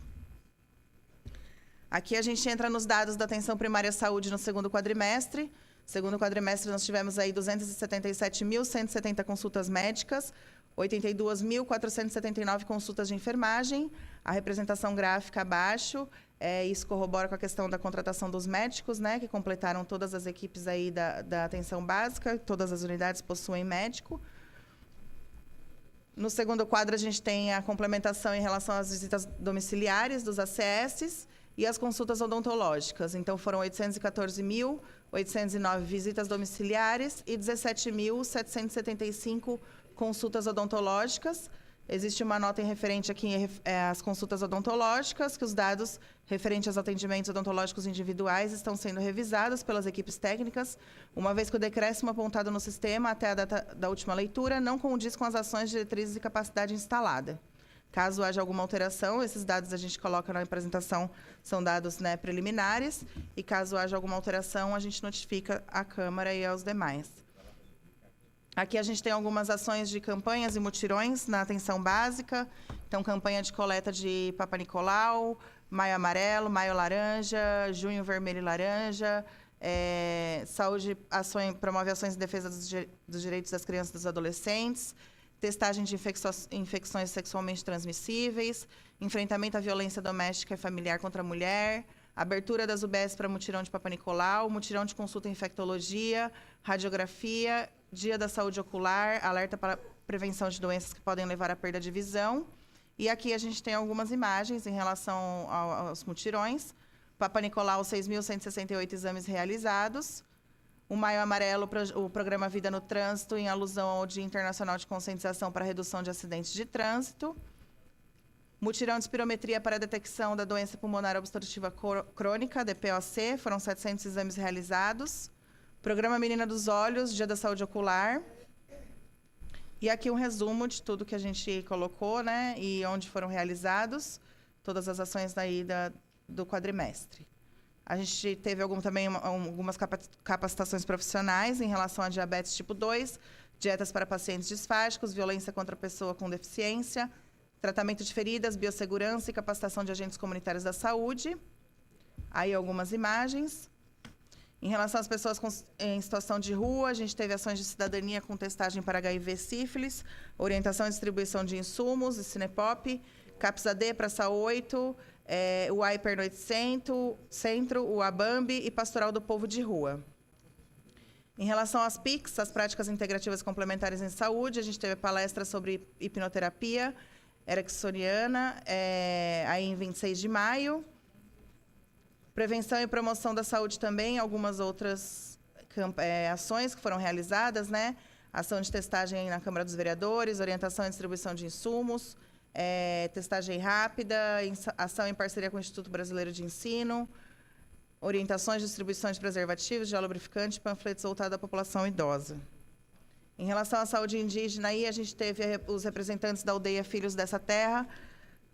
Aqui a gente entra nos dados da atenção primária à saúde no segundo quadrimestre. Segundo quadrimestre, nós tivemos aí 277.170 consultas médicas, 82.479 consultas de enfermagem. A representação gráfica abaixo, isso corrobora com a questão da contratação dos médicos, né, que completaram todas as equipes aí da atenção básica, todas as unidades possuem médico. No segundo quadro, a gente tem a complementação em relação às visitas domiciliares dos ACS e as consultas odontológicas. Então, foram 814.809 visitas domiciliares e 17.775 consultas odontológicas. Existe uma nota em referente aqui às consultas odontológicas, que os dados referentes aos atendimentos odontológicos individuais estão sendo revisados pelas equipes técnicas, uma vez que o decréscimo apontado no sistema até a data da última leitura não condiz com as ações, diretrizes e capacidade instalada. Caso haja alguma alteração, esses dados a gente coloca na apresentação, são dados, né, preliminares, e caso haja alguma alteração, a gente notifica à Câmara e aos demais. Aqui a gente tem algumas ações de campanhas e mutirões na atenção básica. Então, campanha de coleta de Papa Nicolau, Maio Amarelo, Maio Laranja, Junho Vermelho e Laranja. Saúde promove ações em defesa dos direitos das crianças e dos adolescentes. Testagem de infecções sexualmente transmissíveis. Enfrentamento à violência doméstica e familiar contra a mulher. Abertura das UBS para mutirão de Papa Nicolau. Mutirão de consulta em infectologia, radiografia, Dia da Saúde Ocular, alerta para prevenção de doenças que podem levar à perda de visão. E aqui a gente tem algumas imagens em relação aos mutirões. Papa Nicolau, 6.168 exames realizados. O Maio Amarelo, o programa Vida no Trânsito, em alusão ao Dia Internacional de Conscientização para a Redução de Acidentes de Trânsito. Mutirão de espirometria para a detecção da doença pulmonar obstrutiva crônica, DPOC, foram 700 exames realizados. Programa Menina dos Olhos, Dia da Saúde Ocular. E aqui um resumo de tudo que a gente colocou, né, e onde foram realizados, todas as ações daí do quadrimestre. A gente teve também algumas capacitações profissionais em relação a diabetes tipo 2, dietas para pacientes disfásicos, violência contra a pessoa com deficiência, tratamento de feridas, biossegurança e capacitação de agentes comunitários da saúde. Aí algumas imagens. Em relação às pessoas em situação de rua, a gente teve ações de cidadania com testagem para HIV e sífilis, orientação e distribuição de insumos, Cinepop, CAPS-AD, Praça 8, o Hyper Noite Centro, o Abambi e Pastoral do Povo de Rua. Em relação às PICs, as práticas integrativas complementares em saúde, a gente teve palestra sobre hipnoterapia ericksoniana, aí em 26 de maio. Prevenção e promoção da saúde também, algumas outras ações que foram realizadas, né? Ação de testagem na Câmara dos Vereadores, orientação e distribuição de insumos, testagem rápida, ação em parceria com o Instituto Brasileiro de Ensino, orientações de distribuição de preservativos, gel lubrificante, panfletos voltados à população idosa. Em relação à saúde indígena, aí a gente teve os representantes da aldeia Filhos dessa Terra,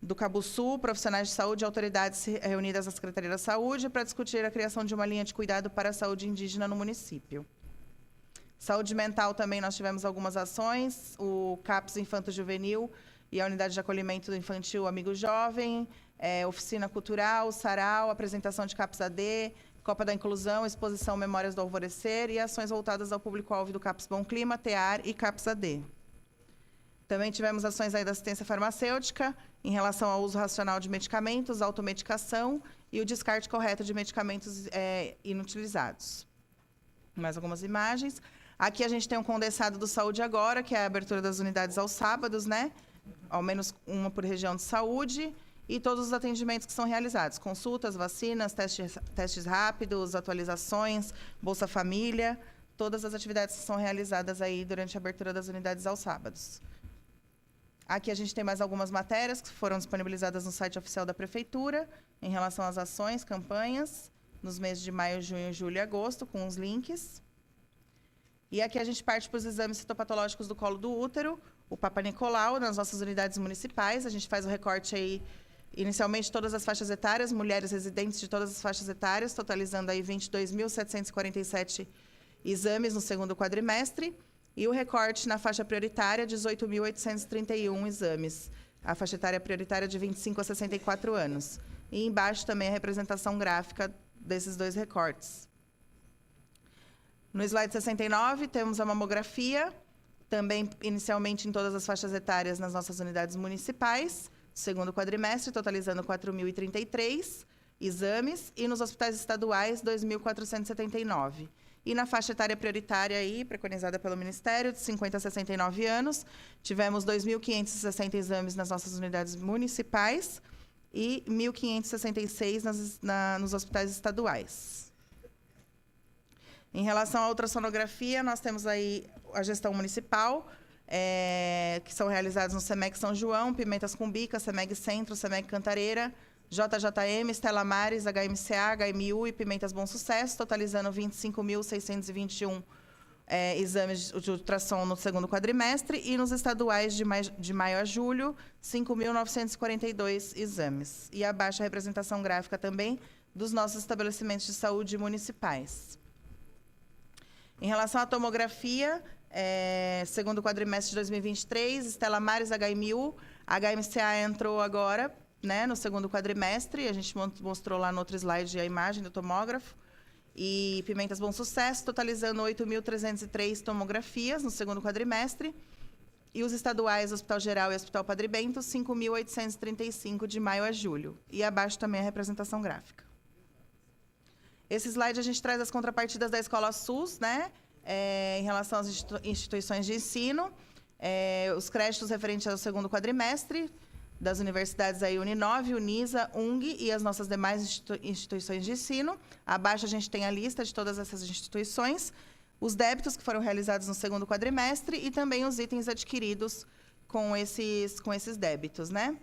do Cabo Sul, profissionais de saúde e autoridades reunidas na Secretaria da Saúde para discutir a criação de uma linha de cuidado para a saúde indígena no município. Saúde mental também nós tivemos algumas ações, o CAPS Infanto Juvenil e a Unidade de Acolhimento Infantil Amigo Jovem, oficina cultural, sarau, apresentação de CAPS-AD, Copa da Inclusão, exposição Memórias do Alvorecer e ações voltadas ao público-alvo do CAPS Bom Clima, TEAR e CAPS-AD. Também tivemos ações aí da assistência farmacêutica em relação ao uso racional de medicamentos, automedicação e o descarte correto de medicamentos inutilizados. Mais algumas imagens. Aqui a gente tem um condensado do Saúde Agora, que é a abertura das unidades aos sábados, né? Ao menos uma por região de saúde, e todos os atendimentos que são realizados. Consultas, vacinas, testes rápidos, atualizações, Bolsa Família, todas as atividades que são realizadas aí durante a abertura das unidades aos sábados. Aqui a gente tem mais algumas matérias que foram disponibilizadas no site oficial da Prefeitura, em relação às ações, campanhas, nos meses de maio, junho, julho e agosto, com os links. E aqui a gente parte para os exames citopatológicos do colo do útero, o Papa Nicolau, nas nossas unidades municipais. A gente faz o recorte aí, inicialmente, todas as faixas etárias, mulheres residentes de todas as faixas etárias, totalizando aí 22.747 exames no segundo quadrimestre. E o recorte na faixa prioritária, 18.831 exames. A faixa etária prioritária de 25 a 64 anos. E embaixo também a representação gráfica desses dois recortes. No slide 69, temos a mamografia, também inicialmente em todas as faixas etárias nas nossas unidades municipais, segundo quadrimestre, totalizando 4.033 exames, e nos hospitais estaduais, 2.479. E na faixa etária prioritária, aí, preconizada pelo Ministério, de 50 a 69 anos, tivemos 2.560 exames nas nossas unidades municipais e 1.566 nos hospitais estaduais. Em relação à ultrassonografia, nós temos aí a gestão municipal, que são realizados no SEMEC São João, Pimentas Cumbica, SEMEG Centro, SEMEG Cantareira, JJM, Estela Mares, HMCA, HMU e Pimentas Bom Sucesso, totalizando 25.621 exames de ultrassom no segundo quadrimestre, e nos estaduais de maio a julho, 5.942 exames. E abaixo a representação gráfica também dos nossos estabelecimentos de saúde municipais. Em relação à tomografia, segundo quadrimestre de 2023, Estela Mares, HMU, HMCA entrou agora, né, no segundo quadrimestre, a gente mostrou lá no outro slide a imagem do tomógrafo, e Pimentas Bom Sucesso, totalizando 8.303 tomografias no segundo quadrimestre, e os estaduais, Hospital Geral e Hospital Padre Bento, 5.835 de maio a julho. E abaixo também a representação gráfica. Esse slide a gente traz as contrapartidas da Escola SUS, né, em relação às instituições de ensino, os créditos referentes ao segundo quadrimestre, das universidades aí Uninove, Unisa, UNG e as nossas demais instituições de ensino. Abaixo a gente tem a lista de todas essas instituições, os débitos que foram realizados no segundo quadrimestre e também os itens adquiridos com esses débitos, né?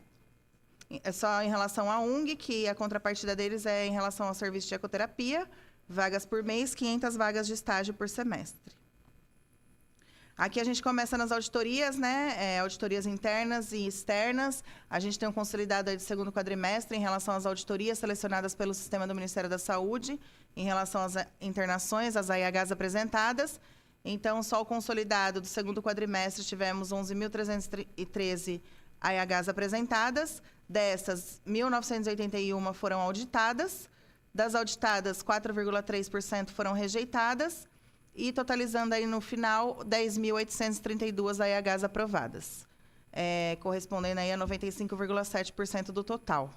É só em relação à UNG, que a contrapartida deles é em relação ao serviço de ecoterapia, vagas por mês, 500 vagas de estágio por semestre. Aqui a gente começa nas auditorias, né? Auditorias internas e externas. A gente tem um consolidado aí de segundo quadrimestre em relação às auditorias selecionadas pelo sistema do Ministério da Saúde, em relação às internações, às AIHs apresentadas. Então, só o consolidado do segundo quadrimestre, tivemos 11.313 AIHs apresentadas. Dessas, 1.981 foram auditadas. Das auditadas, 4,3% foram rejeitadas. E totalizando aí no final, 10.832 AIHs aprovadas, correspondendo aí a 95,7% do total.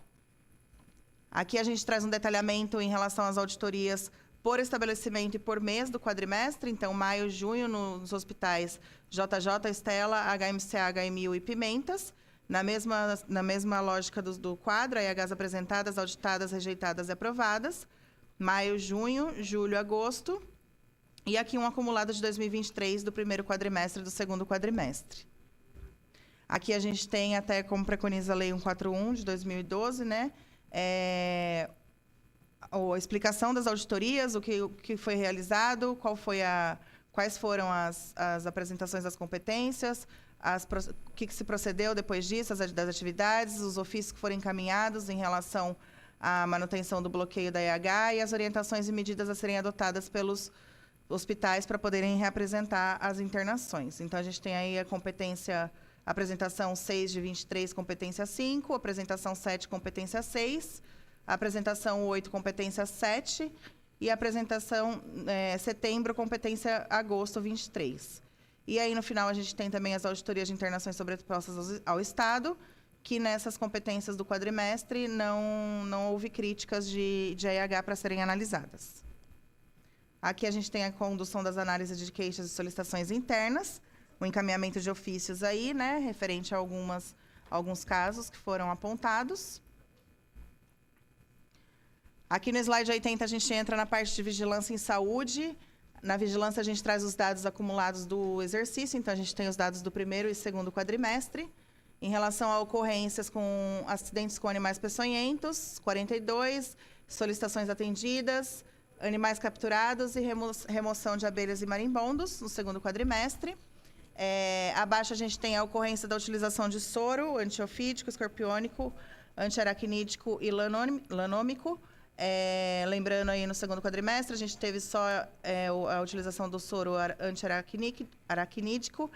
Aqui a gente traz um detalhamento em relação às auditorias por estabelecimento e por mês do quadrimestre. Então, maio, junho, nos hospitais JJ, Estela, HMCA, HMU e Pimentas. Na mesma lógica do quadro, AIHs apresentadas, auditadas, rejeitadas e aprovadas. Maio, junho, julho, agosto. E aqui um acumulado de 2023 do primeiro quadrimestre e do segundo quadrimestre. Aqui a gente tem, até como preconiza a Lei 141 de 2012, né? A explicação das auditorias, o que foi realizado, quais foram as apresentações das competências, o que se procedeu depois disso, das atividades, os ofícios que foram encaminhados em relação à manutenção do bloqueio da IH e as orientações e medidas a serem adotadas pelos hospitais para poderem reapresentar as internações. Então, a gente tem aí a competência, apresentação 6 de 23, competência 5, apresentação 7, competência 6, apresentação 8, competência 7, e apresentação setembro, competência agosto 23. E aí, no final, a gente tem também as auditorias de internações sobrepostas ao Estado, que nessas competências do quadrimestre não houve críticas de IH para serem analisadas. Aqui a gente tem a condução das análises de queixas e solicitações internas, o encaminhamento de ofícios aí, né, referente a alguns casos que foram apontados. Aqui no slide 80 a gente entra na parte de vigilância em saúde. Na vigilância a gente traz os dados acumulados do exercício, então a gente tem os dados do primeiro e segundo quadrimestre. Em relação a ocorrências com acidentes com animais peçonhentos, 42, solicitações atendidas, animais capturados e remoção de abelhas e marimbondos no segundo quadrimestre. Abaixo a gente tem a ocorrência da utilização de soro antiofídico, escorpiônico, antiaracnídico e lanômico. Lembrando aí no segundo quadrimestre, a gente teve só a utilização do soro antiaracnídico.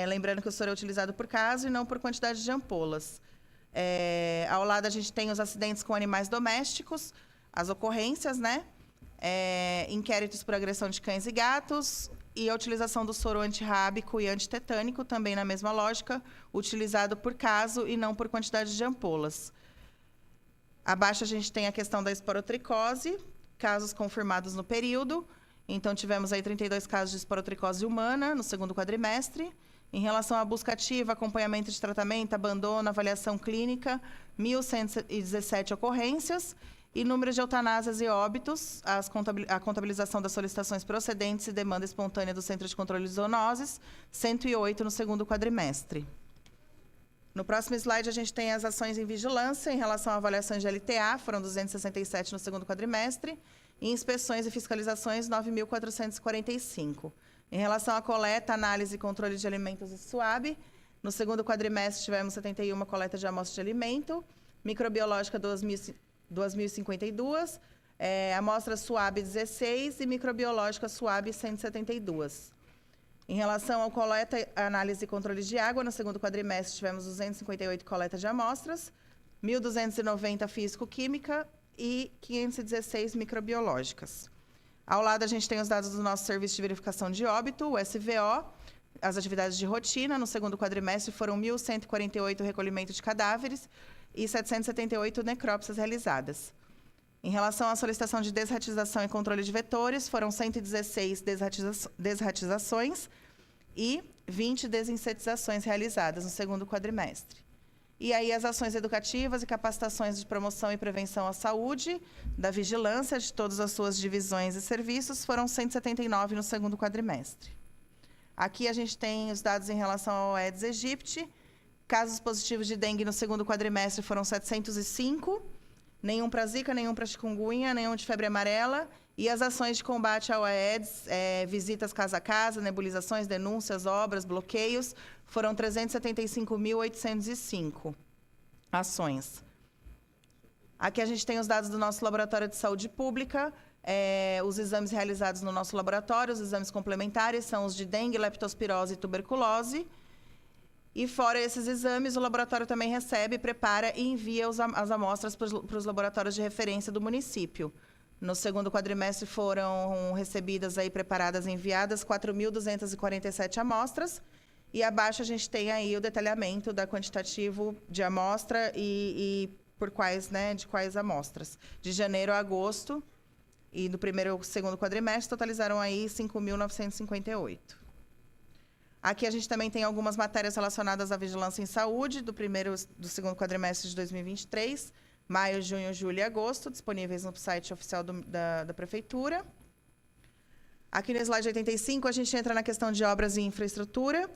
Lembrando que o soro é utilizado por caso e não por quantidade de ampolas. Ao lado a gente tem os acidentes com animais domésticos, as ocorrências, né? Inquéritos por agressão de cães e gatos e a utilização do soro antirrábico e antitetânico, também na mesma lógica, utilizado por caso e não por quantidade de ampolas. Abaixo a gente tem a questão da esporotricose, casos confirmados no período. Então, tivemos aí 32 casos de esporotricose humana no segundo quadrimestre. Em relação à busca ativa, acompanhamento de tratamento, abandono, avaliação clínica, 1.117 ocorrências. E número de eutanásias e óbitos, a contabilização das solicitações procedentes e demanda espontânea do Centro de Controle de Zoonoses, 108 no segundo quadrimestre. No próximo slide, a gente tem as ações em vigilância em relação a avaliações de LTA, foram 267 no segundo quadrimestre, e inspeções e fiscalizações, 9.445. Em relação à coleta, análise e controle de alimentos e SUAB, no segundo quadrimestre tivemos 71 coletas de amostras de alimento, microbiológica 2.052, amostra SUAB 16 e microbiológica SUAB 172. Em relação ao coleta, análise e controle de água, no segundo quadrimestre tivemos 258 coletas de amostras, 1.290 físico-química e 516 microbiológicas. Ao lado, a gente tem os dados do nosso Serviço de Verificação de Óbito, o SVO. As atividades de rotina, no segundo quadrimestre, foram 1.148 recolhimento de cadáveres e 778 necrópsias realizadas. Em relação à solicitação de desratização e controle de vetores, foram 116 desratizações e 20 desinsetizações realizadas no segundo quadrimestre. E aí as ações educativas e capacitações de promoção e prevenção à saúde, da vigilância de todas as suas divisões e serviços, foram 179 no segundo quadrimestre. Aqui a gente tem os dados em relação ao Aedes aegypti. Casos positivos de dengue no segundo quadrimestre foram 705, nenhum para zika, nenhum para chikungunya, nenhum de febre amarela. E as ações de combate ao Aedes, visitas casa a casa, nebulizações, denúncias, obras, bloqueios, foram 375.805 ações. Aqui a gente tem os dados do nosso Laboratório de Saúde Pública, os exames realizados no nosso laboratório, os exames complementares são os de dengue, leptospirose e tuberculose. E fora esses exames, o laboratório também recebe, prepara e envia as amostras para os laboratórios de referência do município. No segundo quadrimestre foram recebidas, aí, preparadas e enviadas 4.247 amostras. E abaixo a gente tem aí o detalhamento da quantitativo de amostra e por quais, né, de quais amostras. De janeiro a agosto e do primeiro e segundo quadrimestre totalizaram aí 5.958. Aqui a gente também tem algumas matérias relacionadas à vigilância em saúde do segundo quadrimestre de 2023, maio, junho, julho e agosto, disponíveis no site oficial da Prefeitura. Aqui no slide 85, a gente entra na questão de obras e infraestrutura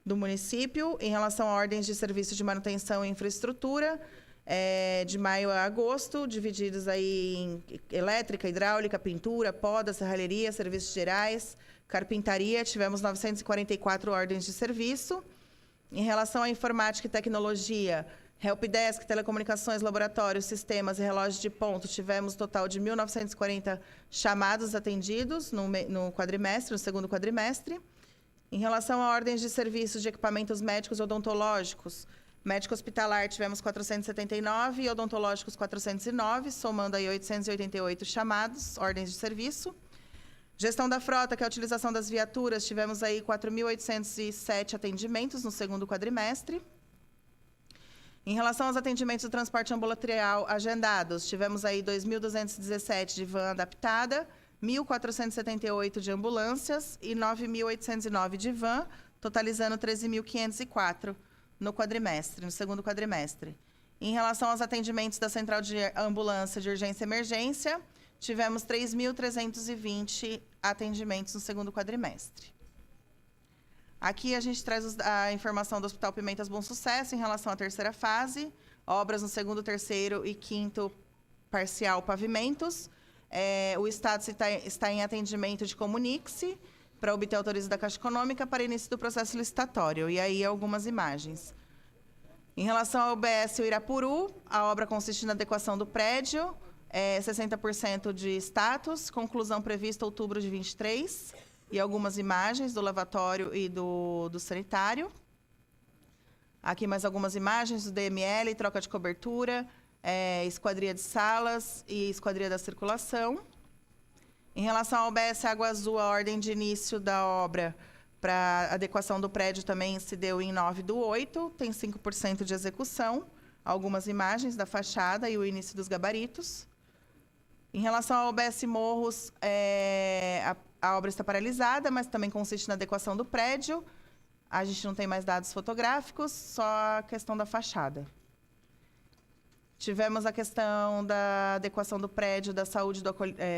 do município, em relação a ordens de serviço de manutenção e infraestrutura, de maio a agosto, divididos aí em elétrica, hidráulica, pintura, poda, serralheria, serviços gerais, carpintaria, tivemos 944 ordens de serviço. Em relação à informática e tecnologia, helpdesk, telecomunicações, laboratórios, sistemas e relógios de ponto, tivemos um total de 1.940 chamados atendidos no quadrimestre, no segundo quadrimestre. Em relação a ordens de serviços de equipamentos médicos e odontológicos, médico hospitalar tivemos 479 e odontológicos 409, somando aí 888 chamados, ordens de serviço. Gestão da frota, que é a utilização das viaturas, tivemos aí 4.807 atendimentos no segundo quadrimestre. Em relação aos atendimentos do transporte ambulatorial agendados, tivemos aí 2.217 de van adaptada, 1.478 de ambulâncias e 9.809 de van, totalizando 13.504 no segundo quadrimestre. Em relação aos atendimentos da Central de Ambulância de Urgência e Emergência, tivemos 3.320 atendimentos no segundo quadrimestre. Aqui a gente traz a informação do Hospital Pimentas Bom Sucesso em relação à terceira fase, obras no segundo, terceiro e quinto parcial pavimentos. O Estado está em atendimento de Comunique-se para obter autorização da Caixa Econômica para início do processo licitatório. E aí algumas imagens. Em relação ao UBS Irapuru, a obra consiste na adequação do prédio, 60% de status, conclusão prevista em outubro de 23, e algumas imagens do lavatório e do sanitário. Aqui mais algumas imagens do DML, troca de cobertura, esquadria de salas e esquadria da circulação. Em relação ao UBS Água Azul, a ordem de início da obra para adequação do prédio também se deu em 9/8, tem 5% de execução, algumas imagens da fachada e o início dos gabaritos. Em relação ao UBS Morros, a obra está paralisada, mas também consiste na adequação do prédio. A gente não tem mais dados fotográficos, só a questão da fachada. Tivemos a questão da adequação do prédio da saúde,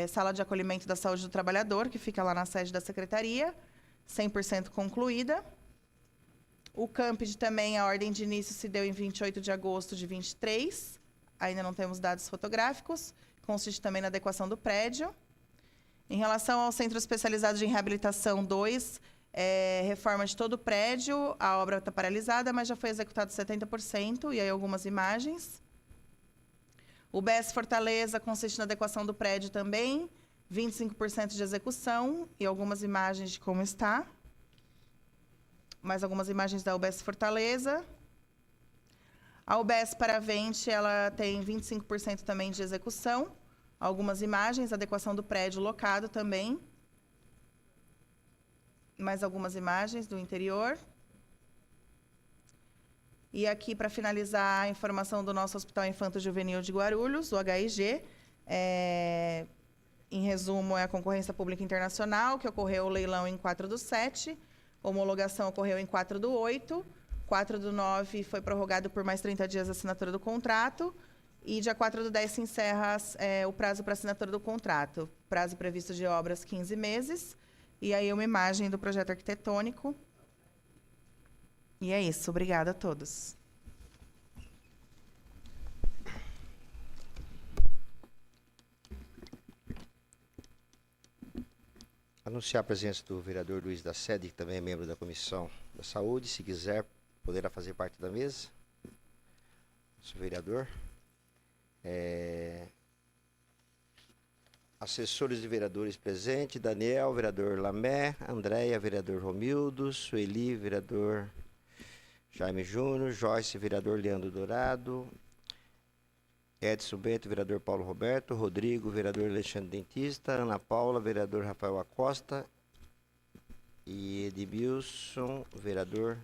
sala de acolhimento da saúde do trabalhador, que fica lá na sede da secretaria, 100% concluída. O Camped também, a ordem de início se deu em 28 de agosto de 23. Ainda não temos dados fotográficos. Consiste também na adequação do prédio. Em relação ao Centro Especializado de Reabilitação 2, reforma de todo o prédio. A obra está paralisada, mas já foi executado 70%. E aí algumas imagens. O UBS Fortaleza consiste na adequação do prédio também. 25% de execução e algumas imagens de como está. Mais algumas imagens da UBS Fortaleza. A UBS Paravente, ela tem 25% também de execução. Algumas imagens, adequação do prédio locado também. Mais algumas imagens do interior. E aqui, para finalizar, a informação do nosso Hospital Infanto Juvenil de Guarulhos, o HIG. Em resumo, é a concorrência pública internacional, que ocorreu o leilão em 4/7, homologação ocorreu em 4/8, 4/9 foi prorrogado por mais 30 dias a assinatura do contrato, e dia 4/10 se encerra o prazo para assinatura do contrato. Prazo previsto de obras, 15 meses, e aí uma imagem do projeto arquitetônico. E é isso, obrigada a todos. Anunciar a presença do vereador Luiz da Sede, que também é membro da Comissão da Saúde. Se quiser, poderá fazer parte da mesa. Nosso vereador. Assessores e vereadores presentes: Daniel, vereador Lamé, Andréia, vereador Romildo, Sueli, vereador Jaime Júnior, Joyce, vereador Leandro Dourado, Edson Bento, vereador Paulo Roberto, Rodrigo, vereador Alexandre Dentista, Ana Paula, vereador Rafael Acosta e Edmilson, vereador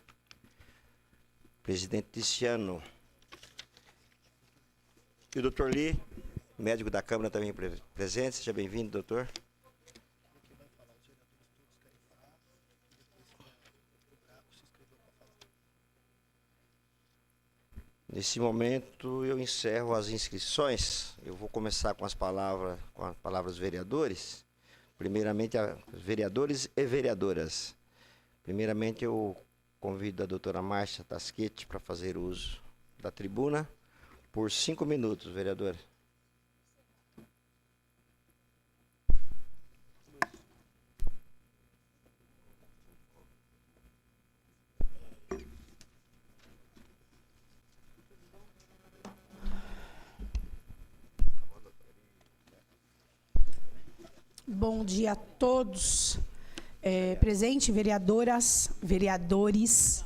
presidente Ticiano. E o doutor Lee, médico da Câmara, também presente. Seja bem-vindo, doutor. Nesse momento, eu encerro as inscrições. Eu vou começar com as palavras dos vereadores. Primeiramente, vereadores e vereadoras. Primeiramente, eu convido a doutora Márcia Tasquete para fazer uso da tribuna por 5 minutos, vereadora. Bom dia a todos, presente, vereadoras, vereadores,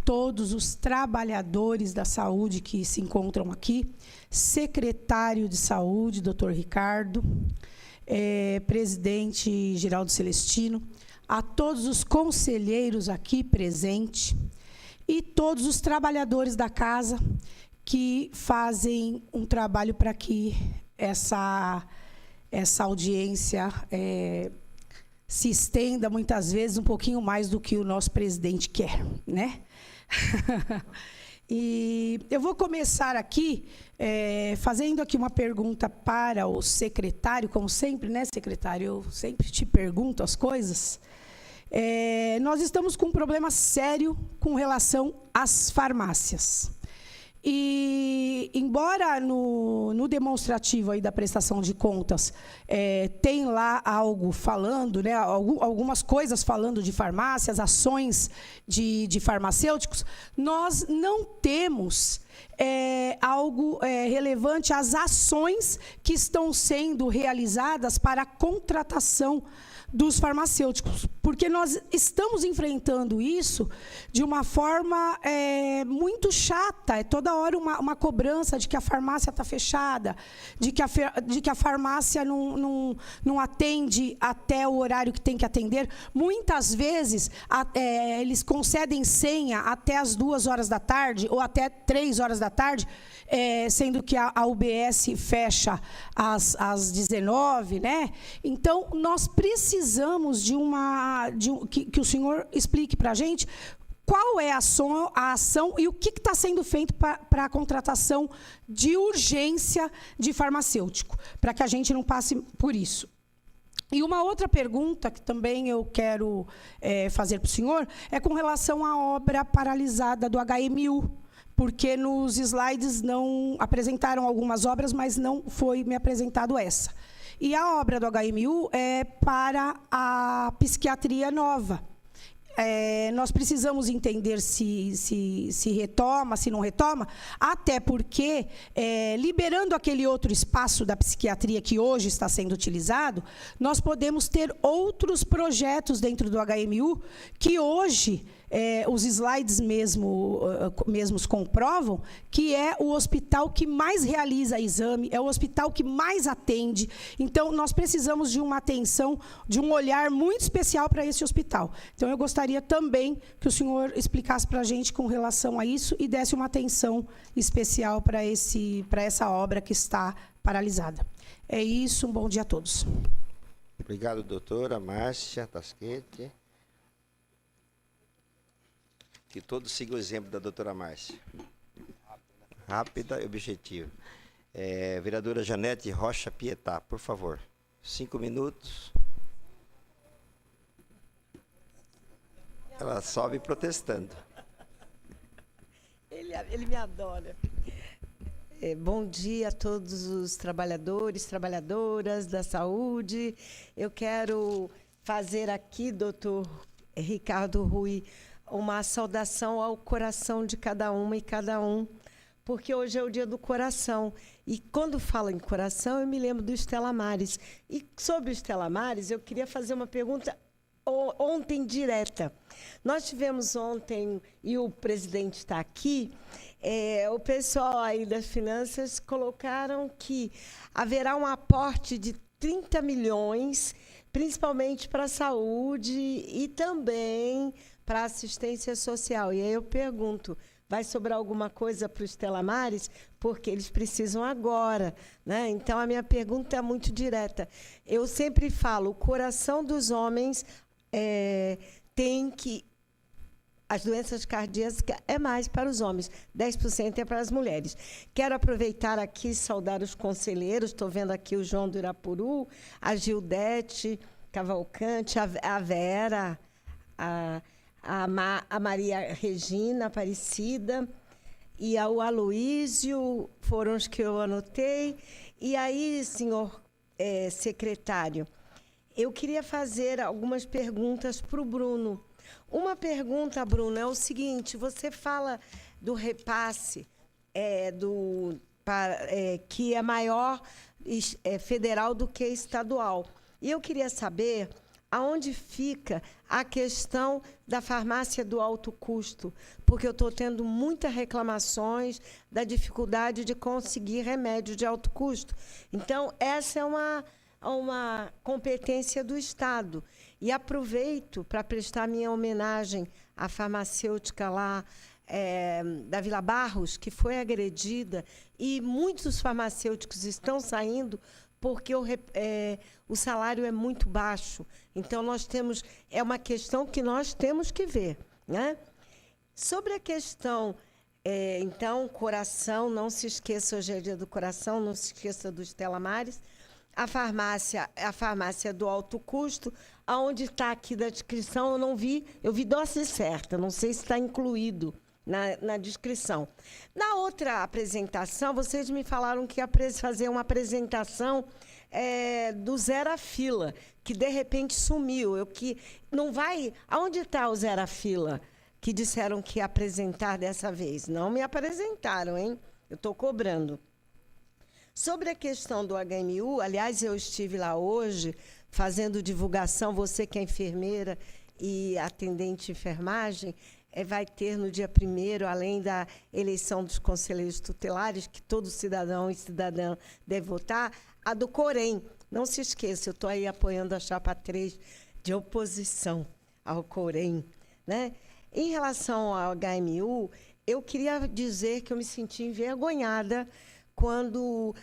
todos os trabalhadores da saúde que se encontram aqui, secretário de saúde, doutor Ricardo, presidente Geraldo Celestino, a todos os conselheiros aqui presentes e todos os trabalhadores da casa que fazem um trabalho para que essa audiência se estenda, muitas vezes, um pouquinho mais do que o nosso presidente quer, né? E eu vou começar aqui fazendo aqui uma pergunta para o secretário, como sempre, né, secretário? Eu sempre te pergunto as coisas. nós estamos com um problema sério com relação às farmácias. E, embora no demonstrativo aí da prestação de contas tem lá algo falando, né, algumas coisas falando de farmácias, ações de farmacêuticos, nós não temos algo relevante às ações que estão sendo realizadas para a contratação dos farmacêuticos, porque nós estamos enfrentando isso de uma forma muito chata. É toda hora uma cobrança de que a farmácia está fechada, de que a farmácia não atende até o horário que tem que atender. Muitas vezes eles concedem senha até as 2h da tarde ou até 3h da tarde, sendo que a UBS fecha às 19h, né? Então, nós precisamos que o senhor explique para a gente qual é a ação e o que está sendo feito para a contratação de urgência de farmacêutico, para que a gente não passe por isso. E uma outra pergunta que também eu quero fazer para o senhor é com relação à obra paralisada do HMU, porque nos slides não apresentaram algumas obras, mas não foi me apresentado essa. E a obra do HMU é para a psiquiatria nova. Nós precisamos entender se retoma, se não retoma, até porque, liberando aquele outro espaço da psiquiatria que hoje está sendo utilizado, nós podemos ter outros projetos dentro do HMU que hoje, os slides mesmos comprovam que é o hospital que mais realiza exame, é o hospital que mais atende. Então, nós precisamos de uma atenção, de um olhar muito especial para esse hospital. Então, eu gostaria também que o senhor explicasse para a gente com relação a isso e desse uma atenção especial para essa obra que está paralisada. É isso, um bom dia a todos. Obrigado, doutora Márcia Tasquete. Que todos sigam o exemplo da doutora Márcia. Rápida e objetiva. Vereadora Janete Rocha Pietá, por favor. 5 minutos. Ela sobe protestando. Ele me adora. Bom dia a todos os trabalhadores, trabalhadoras da saúde. Eu quero fazer aqui, doutor Ricardo Rui, uma saudação ao coração de cada uma e cada um, porque hoje é o dia do coração. E quando falo em coração, eu me lembro do Estela Maris. E sobre o Estela Maris, eu queria fazer uma pergunta ontem direta. Nós tivemos ontem, e o presidente está aqui, o pessoal aí das finanças colocaram que haverá um aporte de 30 milhões, principalmente para a saúde e também para a assistência social. E aí eu pergunto, vai sobrar alguma coisa para os Estela Maris? Porque eles precisam agora, né? Então, a minha pergunta é muito direta. Eu sempre falo, o coração dos homens tem que... As doenças cardíacas é mais para os homens, 10% é para as mulheres. Quero aproveitar aqui e saudar os conselheiros. Estou vendo aqui o João do Irapuru, a Gildete Cavalcante, a Vera, a Maria Regina Aparecida e o Aloísio, foram os que eu anotei. E aí, senhor secretário, eu queria fazer algumas perguntas para o Bruno. Uma pergunta, Bruno, é o seguinte: você fala do repasse que é maior federal do que estadual. E eu queria saber aonde fica a questão da farmácia do alto custo, porque eu estou tendo muitas reclamações da dificuldade de conseguir remédio de alto custo. Então, essa é uma competência do Estado. E aproveito para prestar minha homenagem à farmacêutica lá da Vila Barros, que foi agredida, e muitos farmacêuticos estão saindo porque o salário é muito baixo. Então, é uma questão que nós temos que ver, né? Sobre a questão, então, coração, não se esqueça, hoje é dia do coração, não se esqueça do Estela Maris. a farmácia do alto custo, aonde está aqui da descrição, eu não vi, eu vi dose certa, não sei se está incluído na descrição. Na outra apresentação, vocês me falaram que ia fazer uma apresentação do Zero a Fila, que de repente sumiu. Não vai. Aonde está o Zero a Fila? Que disseram que ia apresentar dessa vez. Não me apresentaram, hein? Eu estou cobrando. Sobre a questão do HMU, aliás, eu estive lá hoje fazendo divulgação, você que é enfermeira e atendente de enfermagem, vai ter no dia 1º, além da eleição dos conselheiros tutelares, que todo cidadão e cidadã deve votar, a do Corém. Não se esqueça, eu estou aí apoiando a chapa 3 de oposição ao Corém, né? Em relação ao HMU, eu queria dizer que eu me senti envergonhada quando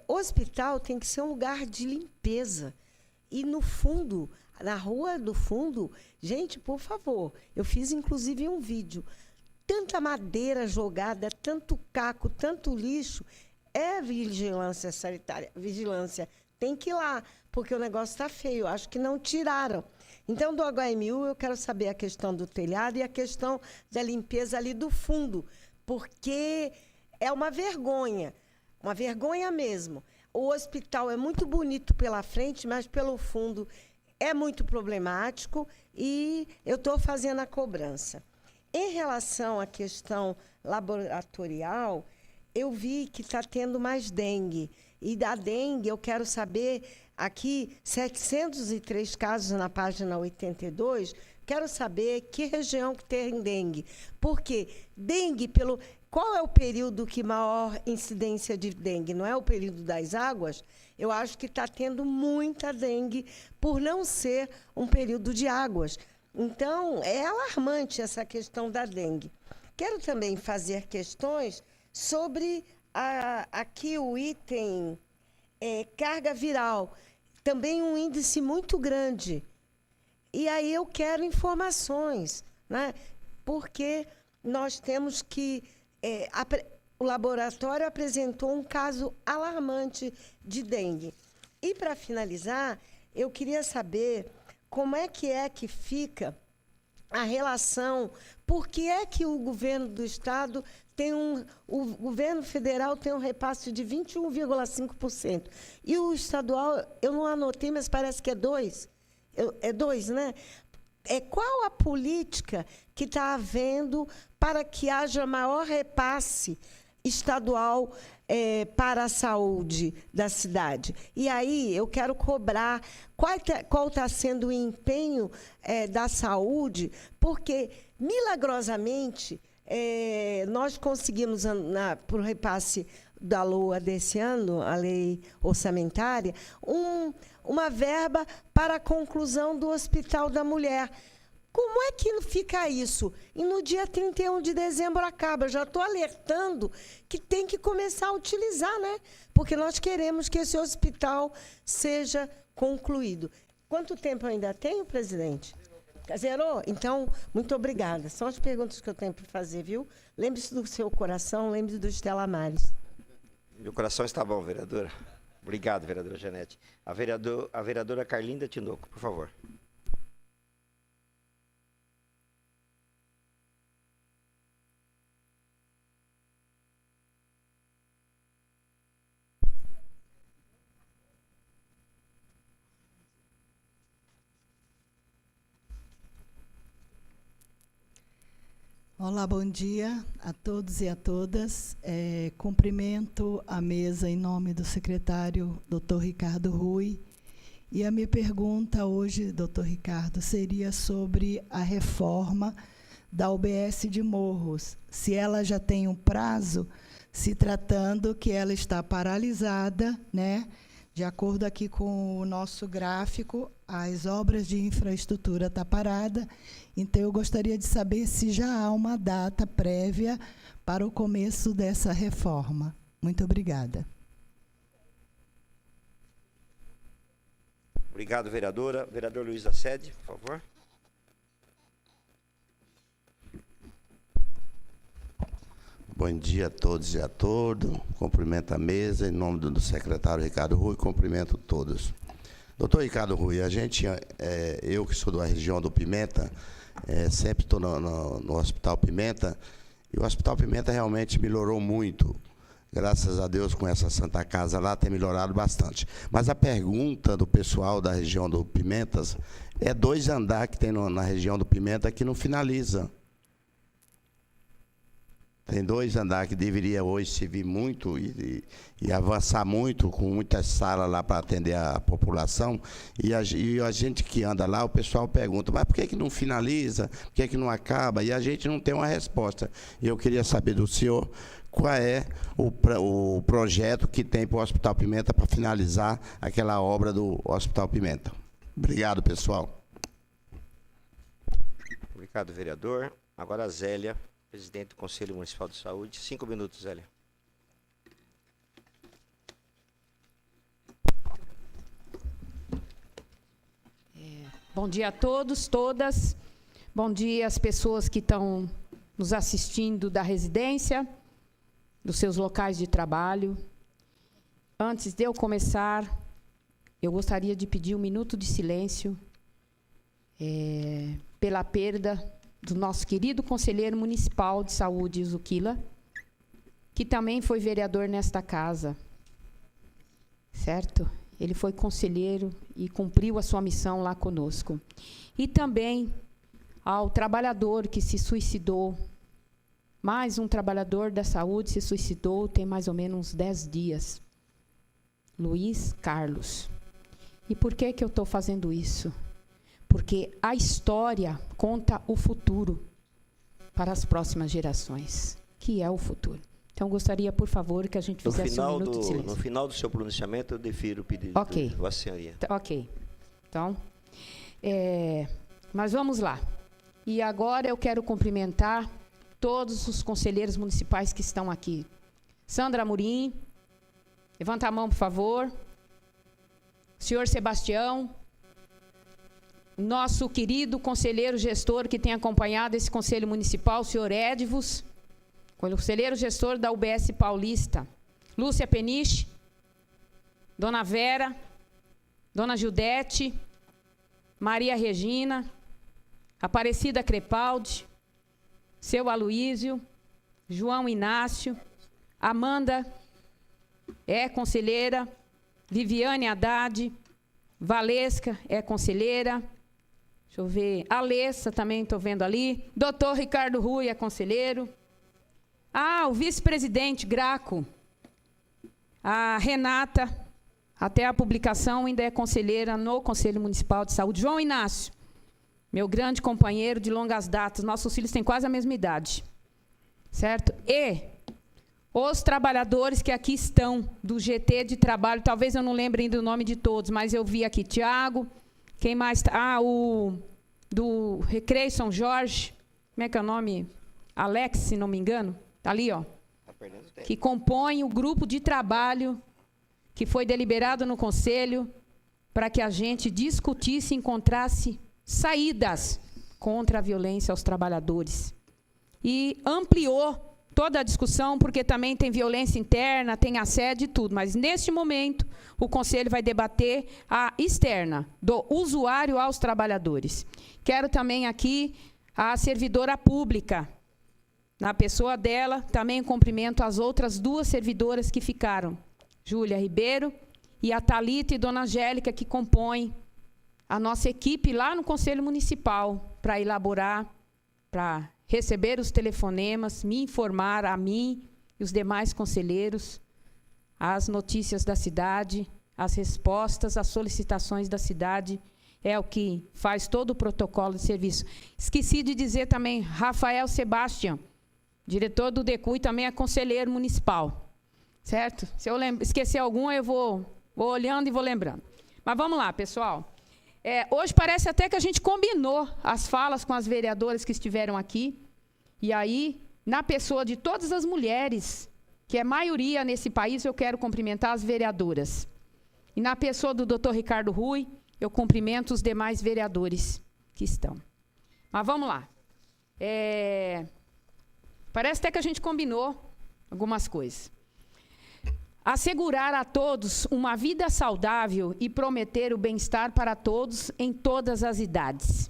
o hospital tem que ser um lugar de limpeza. E, no fundo, na rua do fundo, gente, por favor, eu fiz, inclusive, um vídeo. Tanta madeira jogada, tanto caco, tanto lixo, é vigilância sanitária. Vigilância tem que ir lá, porque o negócio está feio. Acho que não tiraram. Então, do HMU, eu quero saber a questão do telhado e a questão da limpeza ali do fundo, porque é uma vergonha mesmo. O hospital é muito bonito pela frente, mas pelo fundo é muito problemático e eu estou fazendo a cobrança. Em relação à questão laboratorial, eu vi que está tendo mais dengue. E da dengue, eu quero saber, aqui, 703 casos na página 82, quero saber que região que tem dengue. Porque dengue, qual é o período que maior incidência de dengue? Não é o período das águas? Eu acho que está tendo muita dengue por não ser um período de águas. Então, é alarmante essa questão da dengue. Quero também fazer questões sobre aqui o item carga viral. Também um índice muito grande. E aí eu quero informações, né? Porque nós temos que... o laboratório apresentou um caso alarmante de dengue. E, para finalizar, eu queria saber como é que fica a relação, por que é que o governo do Estado o governo federal tem um repasse de 21,5%. E o estadual, eu não anotei, mas parece que é 2%. É 2%, né? Qual a política que está havendo para que haja maior repasse estadual para a saúde da cidade? E aí eu quero cobrar qual está sendo o empenho da saúde, porque, milagrosamente, nós conseguimos, por repasse da LOA desse ano, a lei orçamentária, uma verba para a conclusão do Hospital da Mulher. Como é que fica isso? E no dia 31 de dezembro acaba. Já estou alertando que tem que começar a utilizar, né? Porque nós queremos que esse hospital seja concluído. Quanto tempo ainda tenho, presidente? Zerou? Então, muito obrigada. São as perguntas que eu tenho para fazer, viu? Lembre-se do seu coração, lembre-se do Estela Mares. Meu coração está bom, vereadora. Obrigado, vereadora Janete. A vereadora Carlinda Tinoco, por favor. Olá, bom dia a todos e a todas. Cumprimento a mesa em nome do secretário Dr. Ricardo Rui. E a minha pergunta hoje, Dr. Ricardo, seria sobre a reforma da UBS de Morros. Se ela já tem um prazo, se tratando que ela está paralisada, né? De acordo aqui com o nosso gráfico, as obras de infraestrutura estão paradas. Então, eu gostaria de saber se já há uma data prévia para o começo dessa reforma. Muito obrigada. Obrigado, vereadora. Vereador Luiz Assede, por favor. Bom dia a todos e a todas. Cumprimento a mesa, em nome do secretário Ricardo Rui, cumprimento todos. Doutor Ricardo Rui, eu que sou da região do Pimenta, sempre estou no Hospital Pimenta, e o Hospital Pimenta realmente melhorou muito. Graças a Deus, com essa Santa Casa lá, tem melhorado bastante. Mas a pergunta do pessoal da região do Pimentas é 2 andares que tem na região do Pimenta que não finaliza. Tem 2 andares que deveria hoje servir muito e avançar muito, com muitas salas lá para atender a população. E a gente que anda lá, o pessoal pergunta, mas por que não finaliza? Por que não acaba? E a gente não tem uma resposta. E eu queria saber do senhor qual é o projeto que tem para o Hospital Pimenta para finalizar aquela obra do Hospital Pimenta. Obrigado, pessoal. Obrigado, vereador. Agora a Zélia, presidente do Conselho Municipal de Saúde. 5 minutos, Zélia. Bom dia a todos, todas. Bom dia às pessoas que estão nos assistindo da residência, dos seus locais de trabalho. Antes de eu começar, eu gostaria de pedir 1 minuto de silêncio pela perda do nosso querido conselheiro municipal de saúde, Zuquila, que também foi vereador nesta casa, certo? Ele foi conselheiro e cumpriu a sua missão lá conosco. E também ao trabalhador que se suicidou. Mais um trabalhador da saúde se suicidou tem mais ou menos uns 10 dias. Luiz Carlos. E por que eu estou fazendo isso? Porque a história conta o futuro para as próximas gerações, que é o futuro. Então, gostaria, por favor, que a gente fizesse 1 minuto de silêncio. No final do seu pronunciamento, eu defiro o pedido de Vossa Senhoria. Ok. Então, mas vamos lá. E agora eu quero cumprimentar todos os conselheiros municipais que estão aqui. Sandra Amorim, levanta a mão, por favor. Senhor Sebastião, nosso querido conselheiro gestor que tem acompanhado esse conselho municipal, o senhor Edivos, conselheiro gestor da UBS Paulista, Lúcia Peniche, Dona Vera, Dona Gildete, Maria Regina, Aparecida Crepaldi, seu Aloísio, João Inácio, Amanda é conselheira, Viviane Haddad, Valesca é conselheira, deixa eu ver, Alessa também estou vendo ali, doutor Ricardo Rui é conselheiro, o vice-presidente Graco, a Renata, até a publicação ainda é conselheira no Conselho Municipal de Saúde, João Inácio, meu grande companheiro de longas datas, nossos filhos têm quase a mesma idade, certo? E os trabalhadores que aqui estão, do GT de trabalho, talvez eu não lembre ainda o nome de todos, mas eu vi aqui Tiago, quem mais está? O do Recreio São Jorge, como é que é o nome? Alex, se não me engano, está ali, ó, que compõe o grupo de trabalho que foi deliberado no Conselho para que a gente discutisse e encontrasse saídas contra a violência aos trabalhadores. E ampliou toda a discussão, porque também tem violência interna, tem assédio e tudo. Mas, neste momento, o Conselho vai debater a externa, do usuário aos trabalhadores. Quero também aqui a servidora pública. Na pessoa dela, também cumprimento as outras 2 servidoras que ficaram. Júlia Ribeiro e a Thalita e Dona Angélica, que compõem a nossa equipe lá no Conselho Municipal para elaborar, para receber os telefonemas, me informar a mim e os demais conselheiros as notícias da cidade, as respostas às solicitações da cidade, é o que faz todo o protocolo de serviço. Esqueci de dizer também, Rafael Sebastião, diretor do DECU e também é conselheiro municipal, certo? Se eu esquecer algum, eu vou olhando e vou lembrando. Mas vamos lá, pessoal. Hoje parece até que a gente combinou as falas com as vereadoras que estiveram aqui. E aí, na pessoa de todas as mulheres, que é maioria nesse país, eu quero cumprimentar as vereadoras. E na pessoa do doutor Ricardo Rui, eu cumprimento os demais vereadores que estão. Mas vamos lá. Parece até que a gente combinou algumas coisas. Assegurar a todos uma vida saudável e prometer o bem-estar para todos em todas as idades.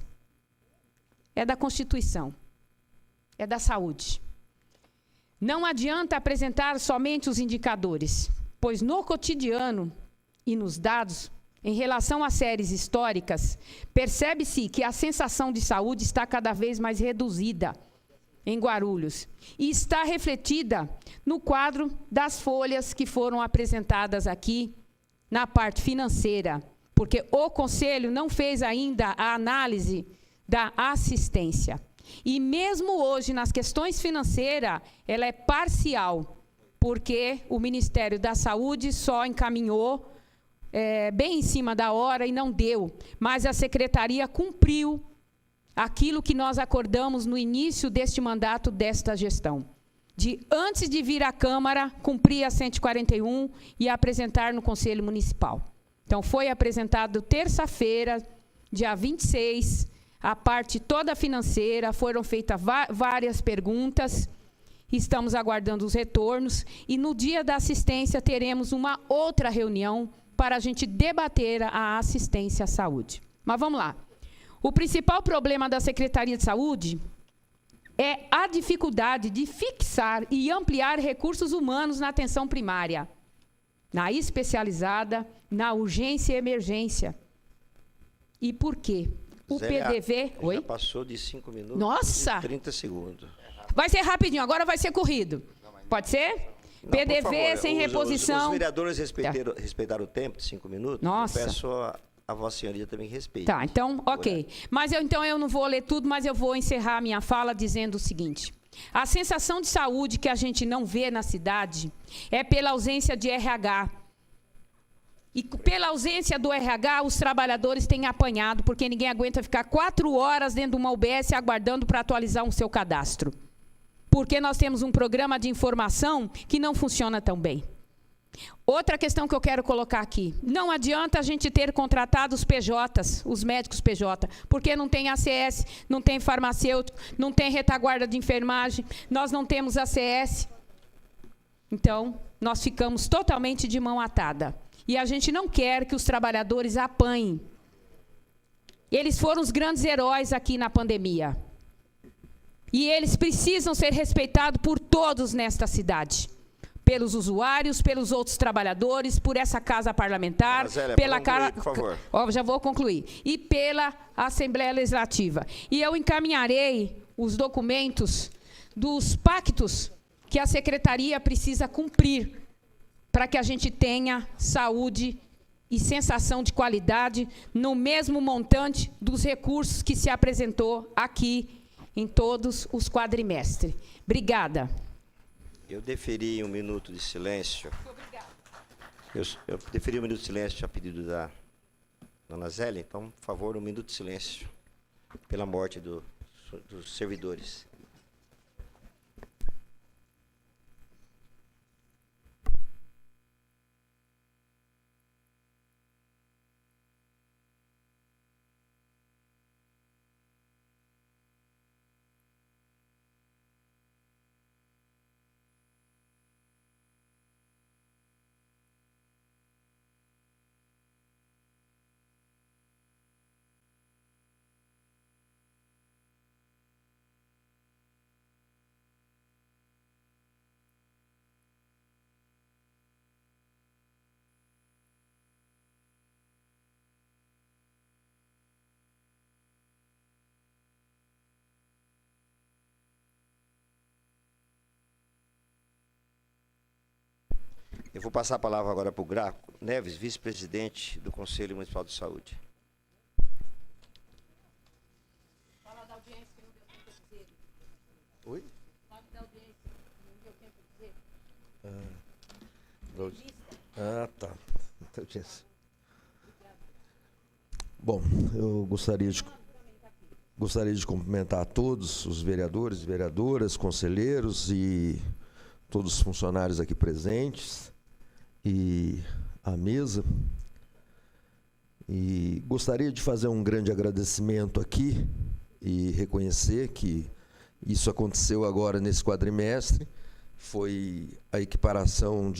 É da Constituição. É da saúde. Não adianta apresentar somente os indicadores, pois no cotidiano e nos dados, em relação às séries históricas, percebe-se que a sensação de saúde está cada vez mais reduzida em Guarulhos e está refletida no quadro das folhas que foram apresentadas aqui na parte financeira, porque o Conselho não fez ainda a análise da assistência. E mesmo hoje, nas questões financeiras, ela é parcial, porque o Ministério da Saúde só encaminhou bem em cima da hora e não deu. Mas a Secretaria cumpriu aquilo que nós acordamos no início deste mandato, desta gestão. De, antes de vir à Câmara, cumprir a 141 e apresentar no Conselho Municipal. Então, foi apresentado terça-feira, dia 26, a parte toda financeira, foram feitas várias perguntas, estamos aguardando os retornos, e no dia da assistência teremos uma outra reunião para a gente debater a assistência à saúde. Mas vamos lá. O principal problema da Secretaria de Saúde é a dificuldade de fixar e ampliar recursos humanos na atenção primária, na especializada, na urgência e emergência. E por quê? O Zélia, PDV... Oi? Já passou de 5 minutos. Nossa! 30 segundos. Vai ser rapidinho, agora vai ser corrido. Pode ser? Não, PDV favor, sem reposição. Os vereadores respeitaram o tempo de 5 minutos. Nossa. Eu peço a Vossa Senhoria também respeite. Tá, então, ok. Mas então eu não vou ler tudo, mas eu vou encerrar a minha fala dizendo o seguinte. A sensação de saúde que a gente não vê na cidade é pela ausência de RH. E pela ausência do RH, os trabalhadores têm apanhado, porque ninguém aguenta ficar 4 horas dentro de uma UBS aguardando para atualizar o seu cadastro. Porque nós temos um programa de informação que não funciona tão bem. Outra questão que eu quero colocar aqui. Não adianta a gente ter contratado os PJs, os médicos PJ, porque não tem ACS, não tem farmacêutico, não tem retaguarda de enfermagem, nós não temos ACS. Então, nós ficamos totalmente de mão atada. E a gente não quer que os trabalhadores apanhem. Eles foram os grandes heróis aqui na pandemia. E eles precisam ser respeitados por todos nesta cidade. Pelos usuários, pelos outros trabalhadores, por essa casa parlamentar, Zélia, pela concluir, por favor. já vou concluir. E pela Assembleia Legislativa. E eu encaminharei os documentos dos pactos que a Secretaria precisa cumprir para que a gente tenha saúde e sensação de qualidade no mesmo montante dos recursos que se apresentou aqui em todos os quadrimestres. Obrigada. Eu deferi 1 minuto de silêncio. Eu deferi 1 minuto de silêncio a pedido da dona Zélia. Então, por favor, 1 minuto de silêncio pela morte dos servidores. Eu vou passar a palavra agora para o Graco Neves, vice-presidente do Conselho Municipal de Saúde. Fala da audiência que não deu tempo de dizer. Oi? Fala da audiência que não deu tempo de dizer. Tá. Bom, eu gostaria de cumprimentar a todos os vereadores e vereadoras, conselheiros e todos os funcionários aqui presentes e a mesa. E gostaria de fazer um grande agradecimento aqui e reconhecer que isso aconteceu agora nesse quadrimestre. foi a equiparação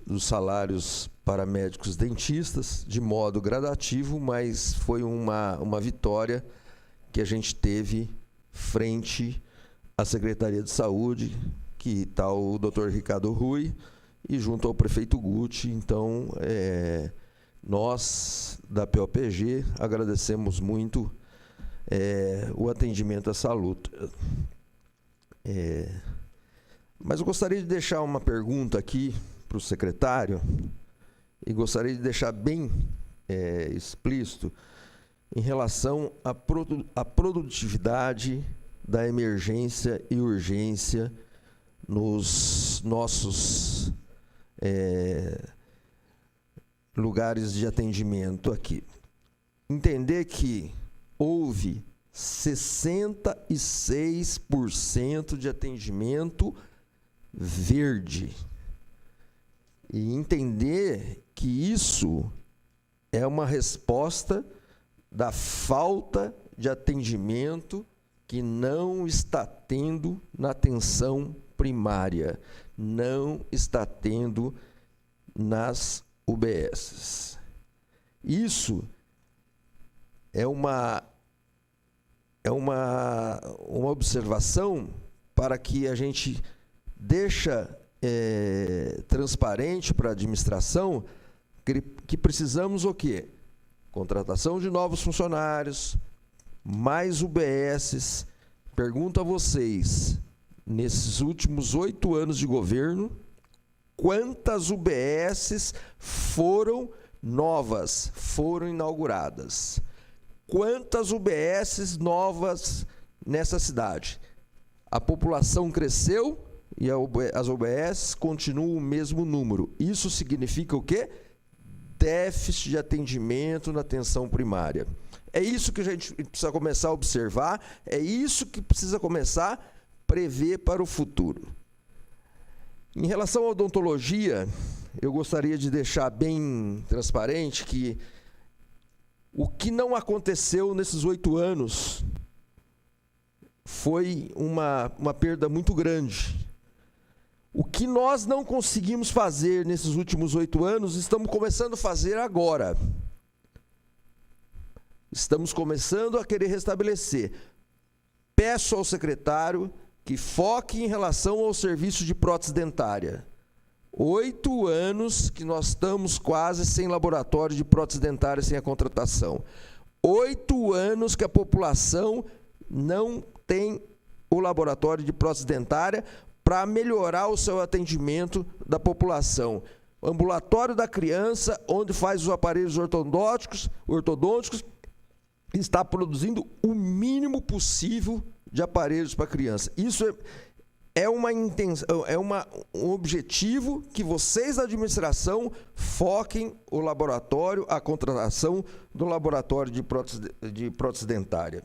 dos salários para médicos dentistas, de modo gradativo, mas foi uma vitória que a gente teve frente à Secretaria de Saúde, que está o Dr. Ricardo Rui, e junto ao prefeito Guti. Então, nós, da POPG, agradecemos muito o atendimento à saúde. Mas eu gostaria de deixar uma pergunta aqui para o secretário, e gostaria de deixar bem explícito em relação à produtividade da emergência e urgência nos nossos lugares de atendimento aqui. Entender que houve 66% de atendimento verde. E entender que isso é uma resposta da falta de atendimento que não está tendo na atenção primária, não está tendo nas UBSs. Isso é uma observação para que a gente deixa transparente para a administração que precisamos o quê? Contratação de novos funcionários, mais UBSs. Pergunto a vocês, nesses últimos 8 anos de governo, quantas UBSs foram novas, foram inauguradas? Quantas UBSs novas nessa cidade? A população cresceu e as UBSs continuam o mesmo número. Isso significa o quê? Déficit de atendimento na atenção primária. É isso que a gente precisa começar a observar, é isso que precisa começar a prever para o futuro. Em relação à odontologia, eu gostaria de deixar bem transparente que o que não aconteceu nesses 8 anos foi uma perda muito grande. O que nós não conseguimos fazer nesses últimos 8 anos, estamos começando a fazer agora. Estamos começando a querer restabelecer. Peço ao secretário que foque em relação ao serviço de prótese dentária. 8 anos que nós estamos quase sem laboratório de prótese dentária, sem a contratação. 8 anos que a população não tem o laboratório de prótese dentária para melhorar o seu atendimento da população. O ambulatório da criança, onde faz os aparelhos ortodônticos, está produzindo o mínimo possível de aparelhos para a criança. Isso é um objetivo que vocês da administração foquem o laboratório, a contratação do laboratório de prótese dentária.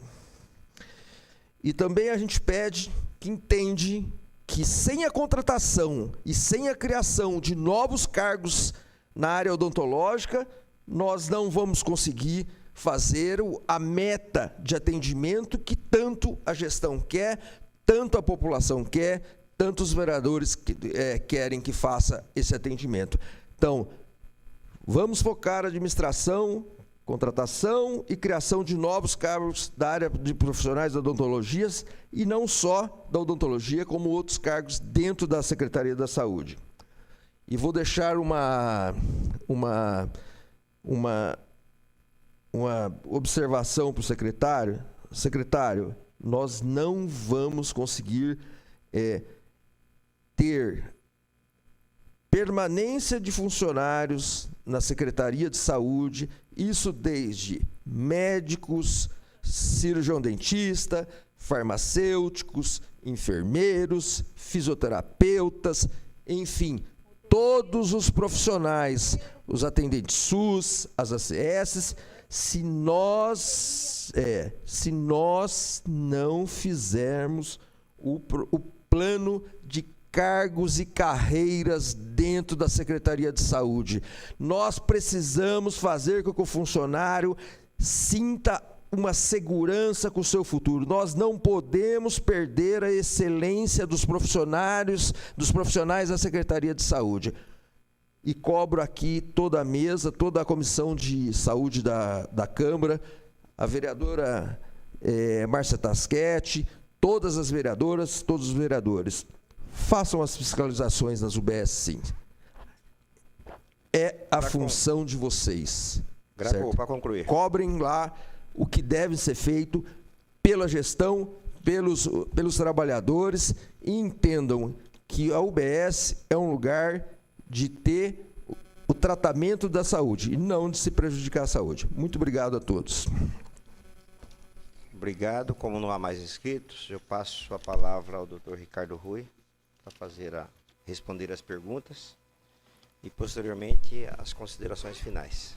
E também a gente pede que entende que sem a contratação e sem a criação de novos cargos na área odontológica, nós não vamos conseguir fazer a meta de atendimento que tanto a gestão quer, tanto a população quer, tanto os vereadores querem que faça esse atendimento. Então, vamos focar a administração, contratação e criação de novos cargos da área de profissionais da odontologia, e não só da odontologia, como outros cargos dentro da Secretaria da Saúde. E vou deixar uma observação para o secretário. Secretário, nós não vamos conseguir ter permanência de funcionários na Secretaria de Saúde, isso desde médicos, cirurgião-dentista, farmacêuticos, enfermeiros, fisioterapeutas, enfim, todos os profissionais, os atendentes SUS, as ACS, se nós não fizermos o plano de cargos e carreiras dentro da Secretaria de Saúde, nós precisamos fazer com que o funcionário sinta uma segurança com o seu futuro. Nós não podemos perder a excelência dos profissionais da Secretaria de Saúde. E cobro aqui toda a mesa, toda a Comissão de Saúde da Câmara, a vereadora Márcia Tasquete, todas as vereadoras, todos os vereadores, façam as fiscalizações nas UBS, sim. É a função de vocês. Para concluir. Cobrem lá o que deve ser feito pela gestão, pelos trabalhadores, e entendam que a UBS é um lugar de ter o tratamento da saúde e não de se prejudicar a saúde. Muito obrigado a todos. Obrigado. Como não há mais inscritos, eu passo a palavra ao Dr. Ricardo Rui para responder as perguntas e, posteriormente, as considerações finais.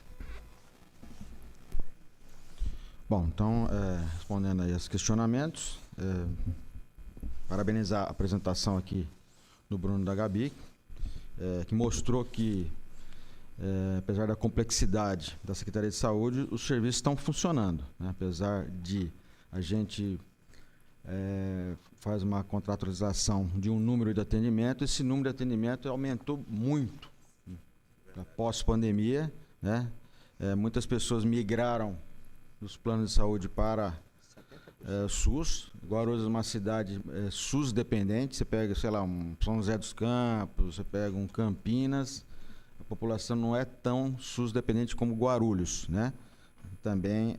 Bom, então, respondendo aí aos questionamentos, parabenizar a apresentação aqui do Bruno da Gabi, que mostrou que, apesar da complexidade da Secretaria de Saúde, os serviços estão funcionando, né? Apesar de a gente faz uma contratualização de um número de atendimento, esse número de atendimento aumentou muito após pandemia, né? Muitas pessoas migraram dos planos de saúde para SUS. Guarulhos é uma cidade SUS dependente. Você pega, sei lá, um São José dos Campos, você pega um Campinas, a população não é tão SUS dependente como Guarulhos, né? Também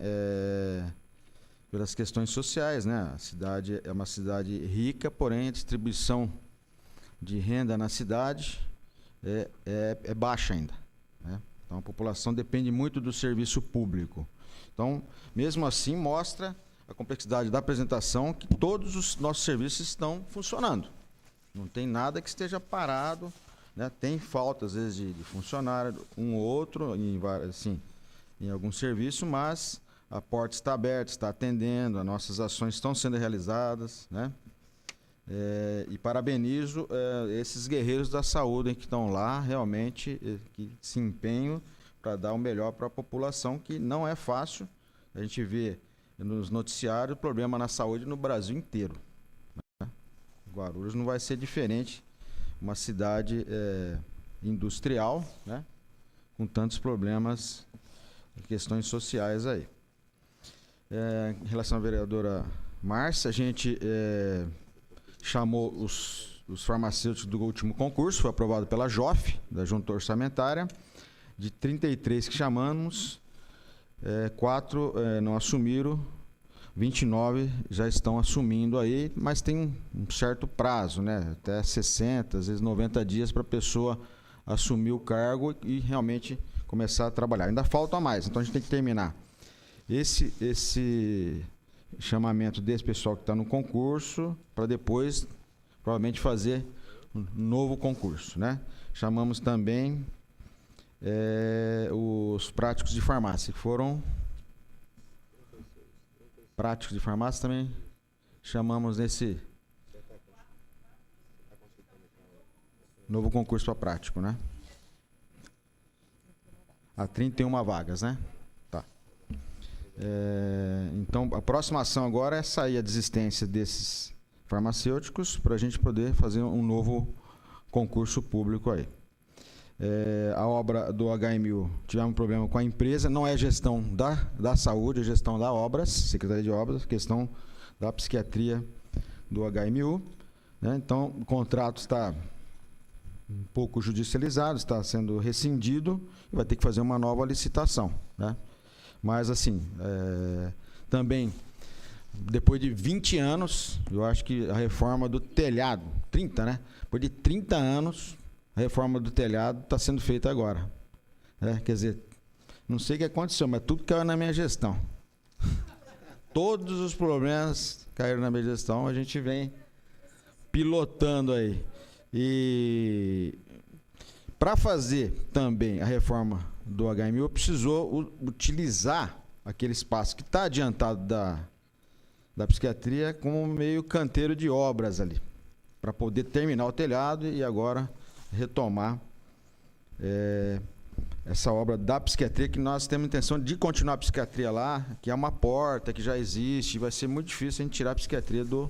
pelas questões sociais, né? A cidade é uma cidade rica, porém a distribuição de renda na cidade é baixa ainda, né? Então a população depende muito do serviço público. Então, mesmo assim, mostra a complexidade da apresentação que todos os nossos serviços estão funcionando. Não tem nada que esteja parado, né? Tem falta, às vezes, de funcionário, um ou outro, em algum serviço, mas a porta está aberta, está atendendo, as nossas ações estão sendo realizadas, né? E parabenizo esses guerreiros da saúde que estão lá, realmente, que se empenham para dar o melhor para a população, que não é fácil. A gente vê nos noticiários o problema na saúde no Brasil inteiro, né? Guarulhos não vai ser diferente, uma cidade industrial, né? Com tantos problemas, questões sociais aí. Em relação à vereadora Márcia, a gente chamou os farmacêuticos do último concurso, foi aprovado pela JOF, da Junta Orçamentária. De 33 que chamamos, 4 não assumiram, 29 já estão assumindo aí, mas tem um certo prazo, né? Até 60, às vezes 90 dias para a pessoa assumir o cargo e realmente começar a trabalhar. Ainda falta mais, então a gente tem que terminar esse chamamento desse pessoal que está no concurso, para depois provavelmente fazer um novo concurso, né? Chamamos também os práticos de farmácia, que foram práticos de farmácia também chamamos nesse novo concurso para prático, né? Há 31 vagas, né? Tá. Então, a próxima ação agora é sair a desistência desses farmacêuticos para a gente poder fazer um novo concurso público aí. A obra do HMU, tivemos um problema com a empresa, não é gestão da saúde, é gestão da obras, Secretaria de Obras, questão da psiquiatria do HMU, né? Então, o contrato está um pouco judicializado, está sendo rescindido e vai ter que fazer uma nova licitação, né? Mas, assim, também, depois de 20 anos, eu acho que a reforma do telhado, 30, né? Depois de 30 anos, a reforma do telhado está sendo feita agora. Quer dizer, não sei o que aconteceu, mas tudo caiu na minha gestão. Todos os problemas caíram na minha gestão, a gente vem pilotando aí. E para fazer também a reforma do HMU, precisou utilizar aquele espaço que está adiantado da psiquiatria como meio canteiro de obras ali, para poder terminar o telhado e agora retomar essa obra da psiquiatria, que nós temos intenção de continuar a psiquiatria lá, que é uma porta que já existe, vai ser muito difícil a gente tirar a psiquiatria do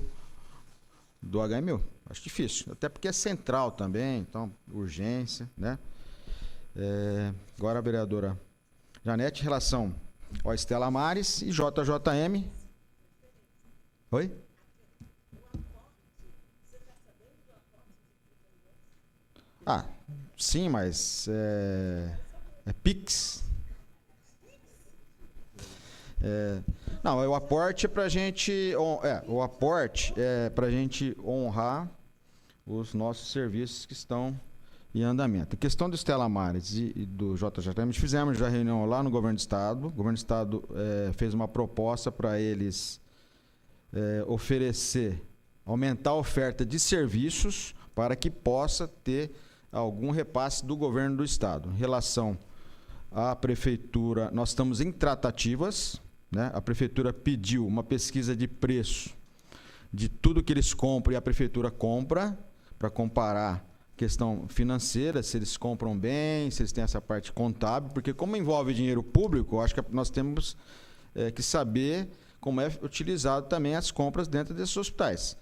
HMU. Acho difícil, até porque é central também, então, urgência, né? Agora a vereadora Janete, em relação ao Estela Maris e JJM. Oi? Ah, sim, mas é Pix. Não, o aporte é para a gente, o aporte é para a gente honrar os nossos serviços que estão em andamento. A questão do Estela Maris e do JJM, fizemos já reunião lá no Governo do Estado. O Governo do Estado fez uma proposta para eles oferecer, aumentar a oferta de serviços para que possa ter algum repasse do Governo do Estado. Em relação à Prefeitura, nós estamos em tratativas, né? A Prefeitura pediu uma pesquisa de preço de tudo que eles compram e a Prefeitura compra, para comparar questão financeira, se eles compram bem, se eles têm essa parte contábil, porque como envolve dinheiro público, eu acho que nós temos que saber como é utilizado também as compras dentro desses hospitais.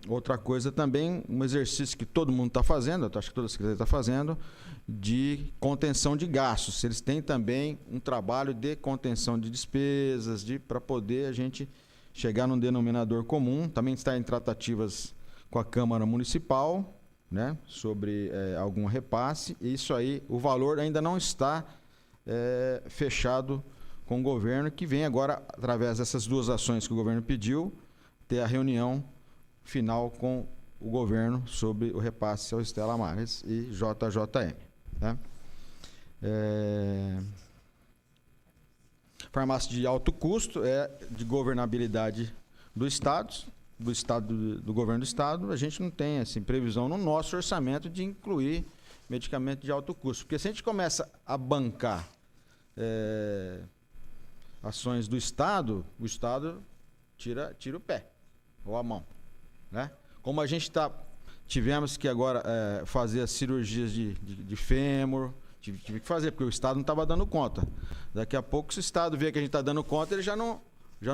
Outra coisa também, um exercício que todo mundo está fazendo, eu acho que toda a Secretaria está fazendo, de contenção de gastos. Eles têm também um trabalho de contenção de despesas, para poder a gente chegar num denominador comum. Também está em tratativas com a Câmara Municipal, né, sobre algum repasse. E isso aí, o valor ainda não está fechado com o governo, que vem agora, através dessas duas ações que o governo pediu, ter a reunião final com o governo sobre o repasse ao Estela Maris e JJM. Né? Farmácia de alto custo é de governabilidade do Estado, do governo do Estado. A gente não tem assim, previsão no nosso orçamento de incluir medicamento de alto custo. Porque se a gente começa a bancar ações do Estado, o Estado tira o pé ou a mão. Né? Como a gente tivemos que agora fazer as cirurgias de fêmur, tive que fazer, porque o Estado não estava dando conta. Daqui a pouco, se o Estado vê que a gente está dando conta, ele já não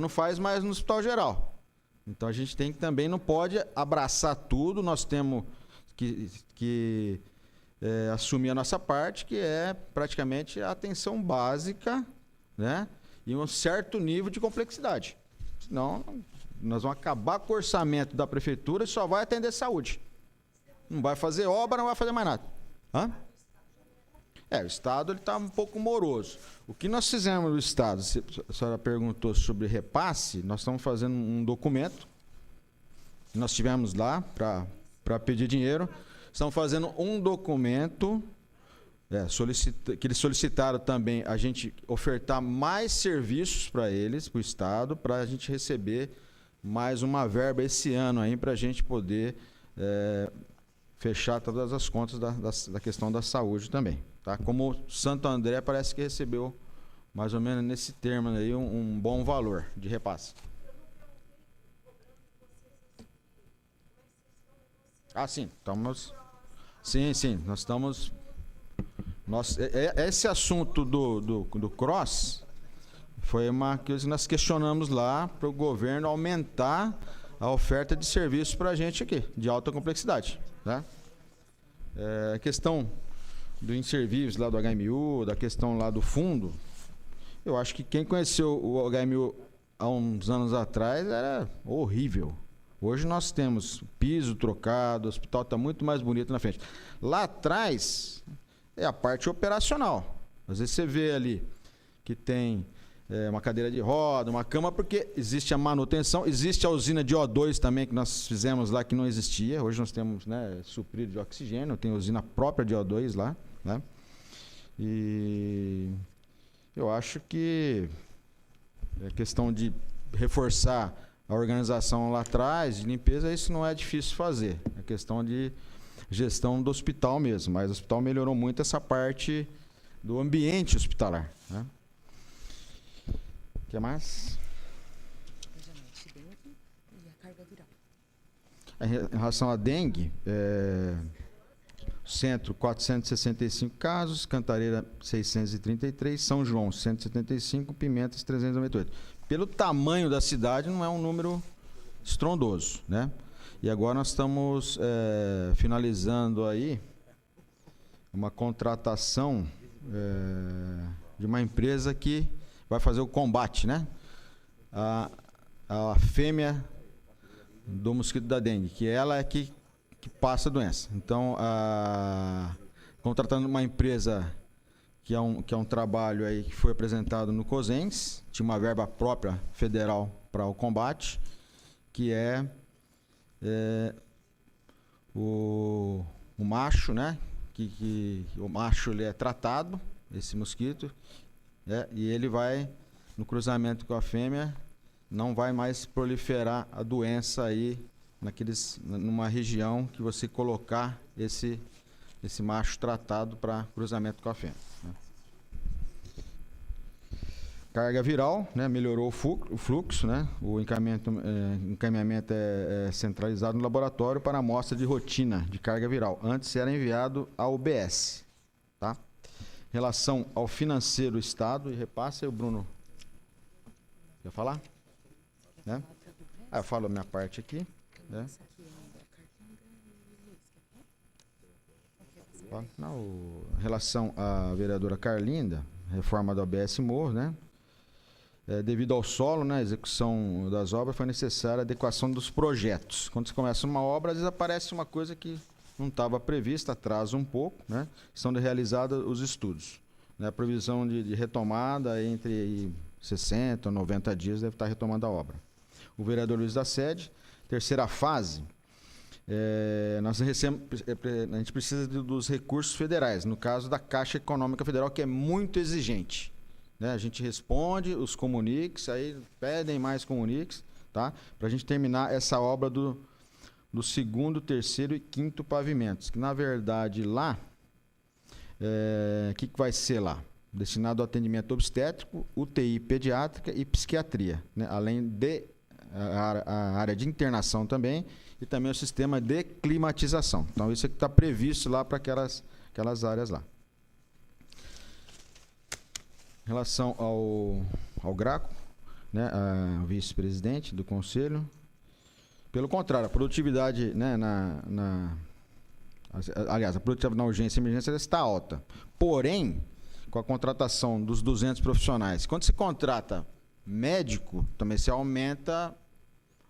faz mais no Hospital Geral. Então a gente tem que também, não pode abraçar tudo, nós temos que assumir a nossa parte, que é praticamente a atenção básica, né? E um certo nível de complexidade. Senão, nós vamos acabar com o orçamento da Prefeitura e só vai atender saúde. Não vai fazer obra, não vai fazer mais nada. Hã? O Estado está um pouco moroso. O que nós fizemos no Estado, a senhora perguntou sobre repasse, nós estamos fazendo um documento, nós tivemos lá para pedir dinheiro, estamos fazendo um documento que eles solicitaram também a gente ofertar mais serviços para eles, para o Estado, para a gente receber mais uma verba esse ano aí para a gente poder fechar todas as contas da questão da saúde também. Tá? Como Santo André parece que recebeu mais ou menos nesse termo aí um bom valor de repasse. Sim, estamos. Sim, nós estamos. Esse assunto do CROSS foi uma coisa que nós questionamos lá para o governo aumentar a oferta de serviços para a gente aqui, de alta complexidade. Né? A questão do Inservives lá do HMU, da questão lá do fundo, eu acho que quem conheceu o HMU há uns anos atrás era horrível. Hoje nós temos piso trocado, o hospital está muito mais bonito na frente. Lá atrás é a parte operacional. Às vezes você vê ali que tem uma cadeira de roda, uma cama, porque existe a manutenção, existe a usina de O2 também, que nós fizemos lá, que não existia. Hoje nós temos suprido de oxigênio, tem usina própria de O2 lá. Né? E eu acho que a questão de reforçar a organização lá atrás, de limpeza, isso não é difícil fazer. É questão de gestão do hospital mesmo, mas o hospital melhorou muito essa parte do ambiente hospitalar. Né? O que mais? Em relação à dengue, Centro, 465 casos, Cantareira, 633, São João, 175, Pimentas, 398. Pelo tamanho da cidade, não é um número estrondoso, né? E agora nós estamos finalizando aí uma contratação de uma empresa que vai fazer o combate, né? A fêmea do mosquito da dengue, que ela é que passa a doença. Então, contratando uma empresa que é um trabalho aí que foi apresentado no COSENS, tinha uma verba própria federal para o combate, que é o macho, né? Que o macho ele é tratado, esse mosquito, e ele vai, no cruzamento com a fêmea, não vai mais proliferar a doença aí numa região que você colocar esse macho tratado para cruzamento com a fêmea, né? Carga viral, né? Melhorou o fluxo, né? O encaminhamento é centralizado no laboratório para amostra de rotina de carga viral. Antes era enviado ao UBS, tá? Em relação ao financeiro Estado e repasse, aí o Bruno quer falar? Né? Eu falo a minha parte aqui, né? Em relação à vereadora Carlinda, reforma da OBS Morro, né? Devido ao solo, né, a execução das obras, foi necessária a adequação dos projetos. Quando você começa uma obra, às vezes aparece uma coisa que não estava prevista, atrasa um pouco, né? Estão realizados os estudos, né? A previsão de retomada entre 60 a 90 dias deve estar retomando a obra. O vereador Luiz da Sede, terceira fase, a gente precisa dos recursos federais, no caso da Caixa Econômica Federal, que é muito exigente, né? A gente responde os comuniques, aí pedem mais comuniques, tá? Para a gente terminar essa obra do segundo, terceiro e quinto pavimentos, que na verdade lá, que vai ser lá? Destinado ao atendimento obstétrico, UTI pediátrica e psiquiatria, né? Além de a área de internação também, e também o sistema de climatização. Então, isso é que está previsto lá para aquelas áreas lá. Em relação ao Graco, né, a vice-presidente do Conselho, pelo contrário, a produtividade, né, aliás, a produtividade na urgência e emergência está alta. Porém, com a contratação dos 200 profissionais, quando se contrata médico, também se aumenta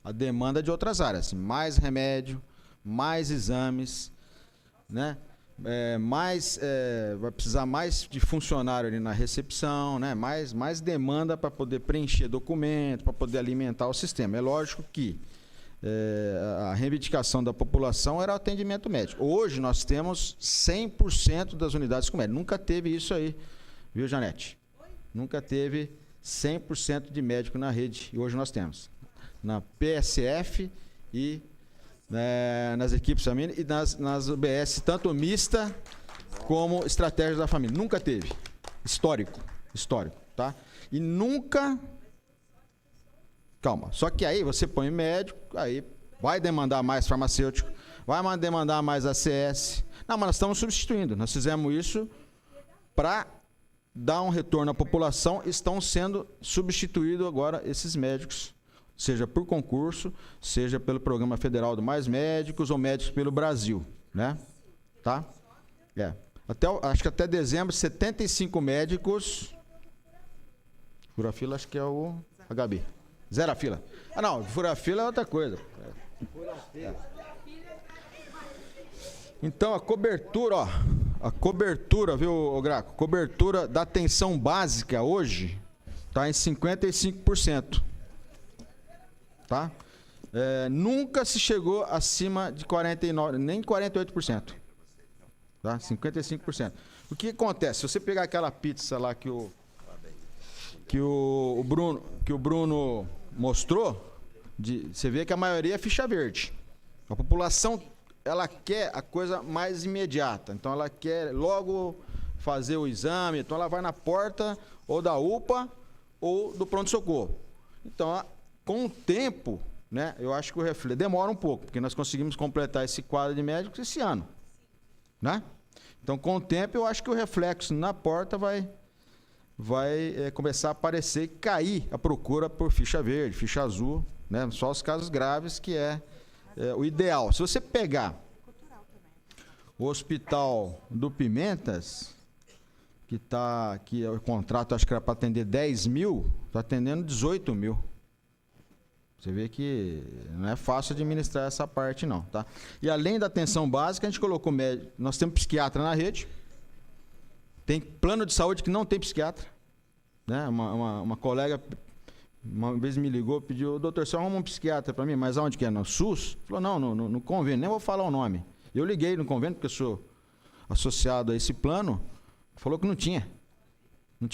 a demanda de outras áreas, mais remédio, mais exames, né? Vai precisar mais de funcionário ali na recepção, né? Mais demanda para poder preencher documento, para poder alimentar o sistema. É lógico que a reivindicação da população era o atendimento médico. Hoje nós temos 100% das unidades com médico. Nunca teve isso aí, viu, Janete? Nunca teve 100% de médico na rede, e hoje nós temos. Na PSF e nas equipes família e nas UBS, tanto mista como estratégia da família. Nunca teve. Histórico, tá? E nunca... Calma, só que aí você põe médico, aí vai demandar mais farmacêutico, vai demandar mais ACS. Não, mas nós estamos substituindo. Nós fizemos isso para dar um retorno à população, estão sendo substituídos agora esses médicos, seja por concurso, seja pelo Programa Federal do Mais Médicos ou Médicos pelo Brasil, né? Tá? Acho que até dezembro, 75 médicos. Fura-fila, acho que é a Gabi. Zero a fila. Ah, não, fura-fila é outra coisa. Então, a cobertura, viu, Graco? Cobertura da atenção básica hoje está em 55%. Tá? Nunca se chegou acima de 49%, nem 48%. Tá? 55%. O que acontece? Se você pegar aquela pizza lá que o Bruno mostrou, você vê que a maioria é ficha verde. A população, ela quer a coisa mais imediata. Então, ela quer logo fazer o exame. Então, ela vai na porta ou da UPA ou do pronto-socorro. Então, com o tempo, né, eu acho que o reflexo demora um pouco, porque nós conseguimos completar esse quadro de médicos esse ano. né? Então, com o tempo, eu acho que o reflexo na porta vai começar a aparecer e cair a procura por ficha verde, ficha azul, né? Só os casos graves que é o ideal. Se você pegar o Hospital do Pimentas, que o contrato acho que era para atender 10 mil, está atendendo 18 mil. Você vê que não é fácil administrar essa parte, não, tá? E além da atenção básica, a gente colocou médico. Nós temos psiquiatra na rede. Tem plano de saúde que não tem psiquiatra. Né? Uma colega uma vez me ligou, pediu: doutor, você arruma um psiquiatra para mim, mas aonde que é? No SUS? Falou: não, no convênio, nem vou falar o nome. Eu liguei no convênio, porque eu sou associado a esse plano, falou que não tinha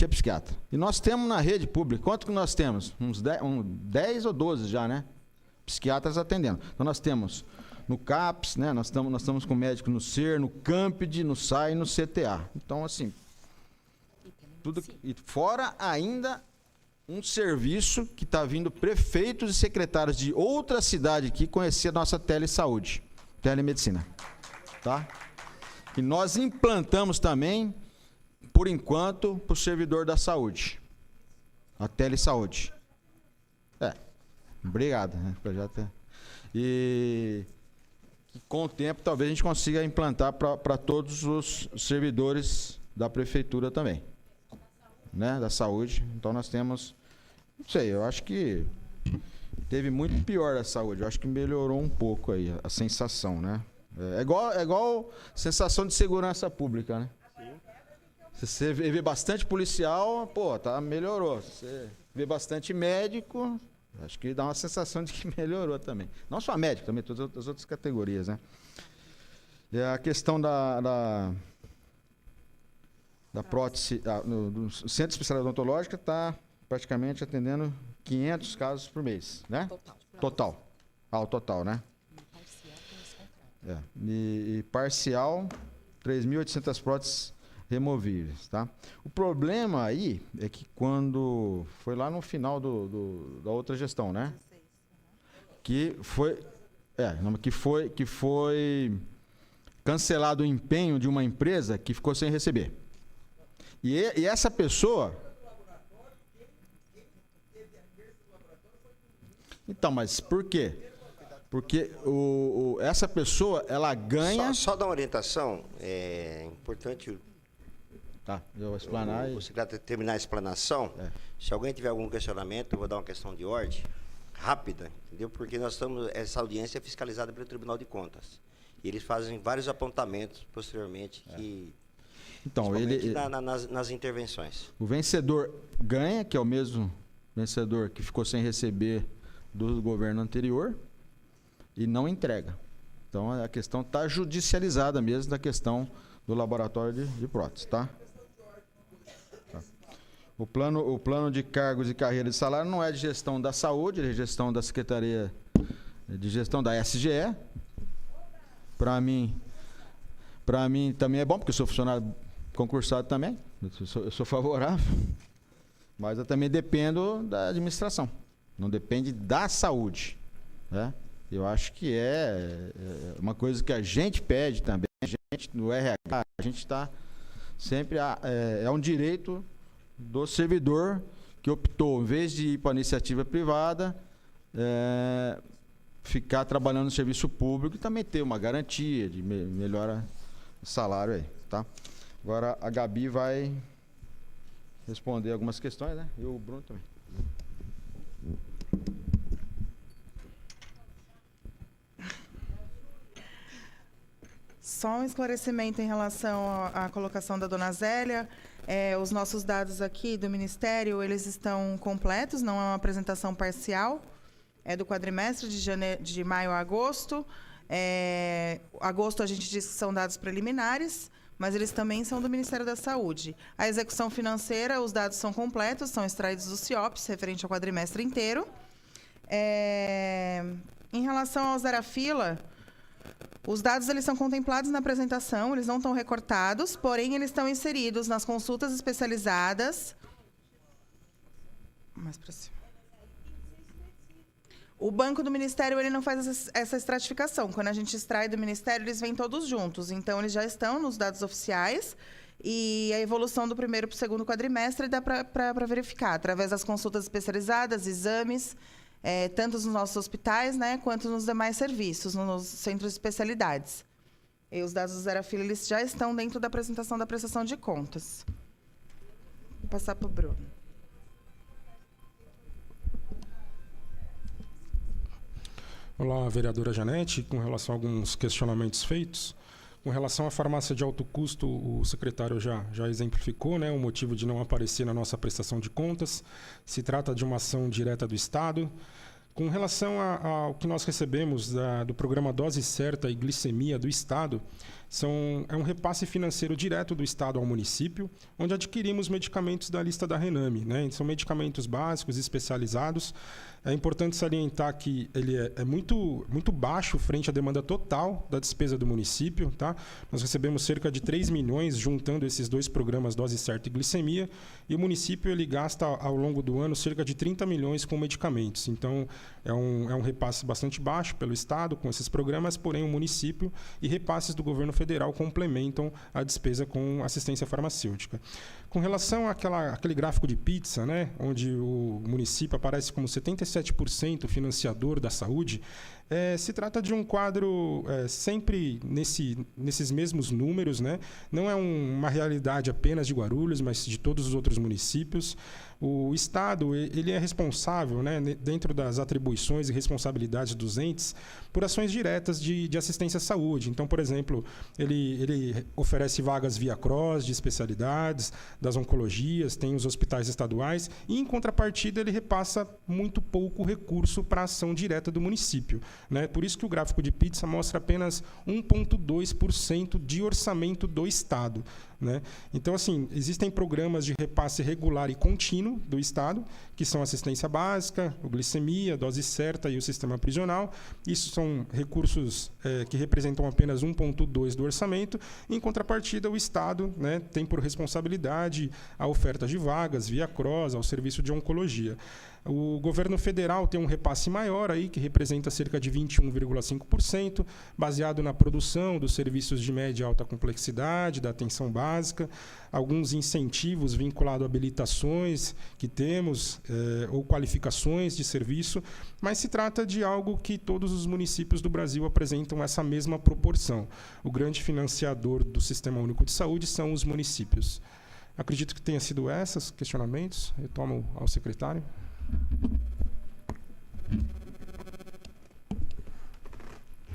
psiquiatra. E nós temos na rede pública, quanto que nós temos? Uns 10 ou 12 já, né? Psiquiatras atendendo. Então nós temos no CAPS, né? Nós estamos com médico no SER, no CAMPD, no SAI e no CTA. Então, assim, tudo. E fora ainda um serviço que está vindo prefeitos e secretários de outra cidade aqui conhecer a nossa telesaúde, telemedicina. Tá? E nós implantamos também, por enquanto, para o servidor da saúde, a telesaúde. Obrigado. Né? E com o tempo, talvez a gente consiga implantar para todos os servidores da prefeitura também, né? Da saúde. Então nós temos, não sei, eu acho que teve muito pior a saúde. Eu acho que melhorou um pouco aí a sensação, né? É igual sensação de segurança pública, né? Se você vê bastante policial, melhorou. Se você vê bastante médico, acho que dá uma sensação de que melhorou também. Não só médico, também todas as outras categorias, né? E a questão da prótese, do Centro de Especialidade Odontológica está praticamente atendendo 500 casos por mês, né? Total. O total, né? E parcial, 3.800 próteses removíveis, tá? O problema aí é que quando foi lá no final da outra gestão, né? Que foi cancelado o empenho de uma empresa que ficou sem receber. E essa pessoa... Então, mas por quê? Porque essa pessoa, ela ganha... Só dar uma orientação, é importante... Tá, eu vou explanar. O secretário terminar a explanação. Se alguém tiver algum questionamento, eu vou dar uma questão de ordem rápida, entendeu? Porque essa audiência é fiscalizada pelo Tribunal de Contas. E eles fazem vários apontamentos posteriormente que... Então, nas intervenções. O vencedor ganha, que é o mesmo vencedor que ficou sem receber do governo anterior, e não entrega. Então, a questão está judicializada mesmo da questão do laboratório de prótese, tá? O plano de cargos e carreira de salário não é de gestão da saúde, é de gestão da Secretaria de Gestão da SGE. Para mim também é bom, porque eu sou funcionário concursado também, eu sou favorável, mas eu também dependo da administração, não depende da saúde, né? Eu acho que é uma coisa que a gente pede também, a gente no RH, a gente está sempre, é um direito do servidor que optou, em vez de ir para a iniciativa privada, ficar trabalhando no serviço público e também ter uma garantia de melhora o salário aí, tá? Agora a Gabi vai responder algumas questões, né? E o Bruno também. Só um esclarecimento em relação à colocação da dona Zélia. Os nossos dados aqui do Ministério, eles estão completos, não é uma apresentação parcial. É do quadrimestre de maio a agosto. Agosto a gente diz que são dados preliminares, mas eles também são do Ministério da Saúde. A execução financeira, os dados são completos, são extraídos do CIOPS, referente ao quadrimestre inteiro. Em relação ao Zero Fila, os dados eles são contemplados na apresentação, eles não estão recortados, porém eles estão inseridos nas consultas especializadas. Mais para cima. O banco do Ministério ele não faz essa estratificação. Quando a gente extrai do Ministério, eles vêm todos juntos. Então, eles já estão nos dados oficiais e a evolução do primeiro para o segundo quadrimestre dá para verificar, através das consultas especializadas, exames, tanto nos nossos hospitais, né, quanto nos demais serviços, nos centros de especialidades. E os dados do Zero Fila, eles já estão dentro da apresentação da prestação de contas. Vou passar para o Bruno. Olá, vereadora Janete. Com relação a alguns questionamentos feitos, com relação à farmácia de alto custo, o secretário já exemplificou, né, o motivo de não aparecer na nossa prestação de contas. Se trata de uma ação direta do Estado. Com relação ao que nós recebemos do programa Dose Certa e Glicemia do Estado, é um repasse financeiro direto do Estado ao município, onde adquirimos medicamentos da lista da Rename, né? São medicamentos básicos, especializados. É importante salientar que ele é muito baixo frente à demanda total da despesa do município. Tá? Nós recebemos cerca de 3 milhões juntando esses dois programas Dose Certa e Glicemia, e o município ele gasta ao longo do ano cerca de 30 milhões com medicamentos. Então, é um repasse bastante baixo pelo Estado com esses programas, porém o município e repasses do governo federal complementam a despesa com assistência farmacêutica. Com relação àquele gráfico de pizza, né, onde o município aparece como 77% financiador da saúde, se trata de um quadro sempre nesses mesmos números, né? Não é uma realidade apenas de Guarulhos, mas de todos os outros municípios. O Estado ele é responsável, né, dentro das atribuições e responsabilidades dos entes, por ações diretas de assistência à saúde. Então, por exemplo, ele oferece vagas via CROSS de especialidades, das oncologias, tem os hospitais estaduais, e, em contrapartida, ele repassa muito pouco recurso para a ação direta do município. Né? Por isso que o gráfico de pizza mostra apenas 1,2% de orçamento do Estado. Né? Então, assim, existem programas de repasse regular e contínuo do Estado, que são assistência básica, o glicemia, dose certa e o sistema prisional. Isso são recursos que representam apenas 1,2% do orçamento. Em contrapartida, o Estado, né, tem por responsabilidade a oferta de vagas via CROSS, ao serviço de oncologia. O governo federal tem um repasse maior, aí, que representa cerca de 21,5%, baseado na produção dos serviços de média e alta complexidade, da atenção básica, alguns incentivos vinculados a habilitações que temos, ou qualificações de serviço, mas se trata de algo que todos os municípios do Brasil apresentam essa mesma proporção. O grande financiador do Sistema Único de Saúde são os municípios. Acredito que tenha sido esses questionamentos. Retomo ao secretário.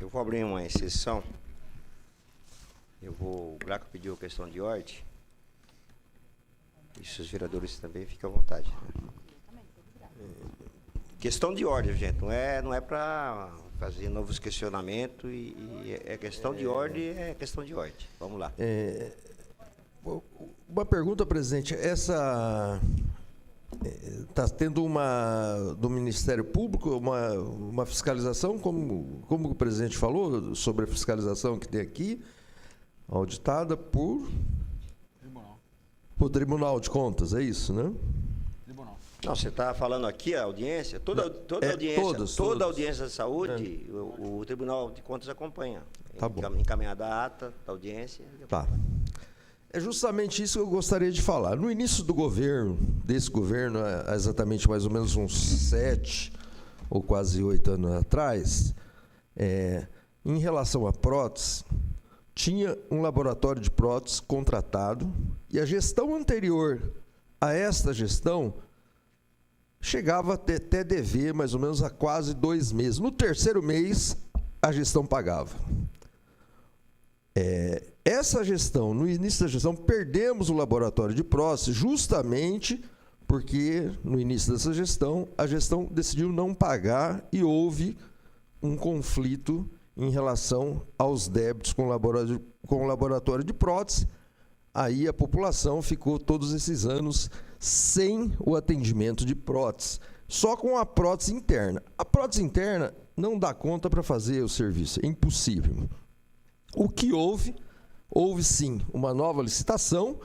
Eu vou abrir uma exceção. O Graco pediu a questão de ordem. E os vereadores também fiquem à vontade. Questão de ordem, gente. Não é para fazer novos questionamentos. É questão de ordem, é questão de ordem. Vamos lá. Uma pergunta, presidente. Está tendo do Ministério Público uma fiscalização, como o presidente falou, sobre a fiscalização que tem aqui, auditada por Tribunal de Contas, é isso, né? Tribunal. Não, você está falando aqui a audiência? Toda audiência de saúde, o Tribunal de Contas acompanha. Tá bom. Encaminhada a ata da audiência. Tá. É justamente isso que eu gostaria de falar. No início do governo, desse governo, há exatamente mais ou menos uns 7 ou quase 8 anos atrás, em relação a prótese, tinha um laboratório de prótese contratado e a gestão anterior a esta gestão chegava até dever mais ou menos a quase 2 meses. No terceiro mês, a gestão pagava. Essa gestão, no início da gestão, perdemos o laboratório de prótese justamente porque, no início dessa gestão, a gestão decidiu não pagar e houve um conflito em relação aos débitos com o laboratório de prótese. Aí a população ficou todos esses anos sem o atendimento de prótese, só com a prótese interna. A prótese interna não dá conta para fazer o serviço, é impossível. O que houve sim uma nova licitação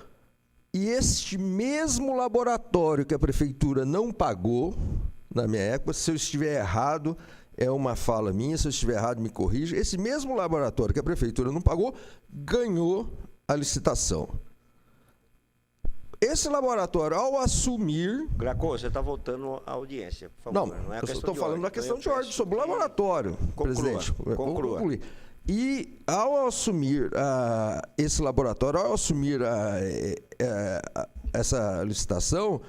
e este mesmo laboratório que a prefeitura não pagou, na minha época. Se eu estiver errado, é uma fala minha. Se eu estiver errado, me corrija. Esse mesmo laboratório que a prefeitura não pagou, ganhou a licitação. Esse laboratório, ao assumir... Graco, você está voltando à audiência, por favor. Não, é eu estou falando da questão de ordem, sobre o laboratório, presidente. Conclua. E ao assumir esse laboratório, ao assumir essa licitação,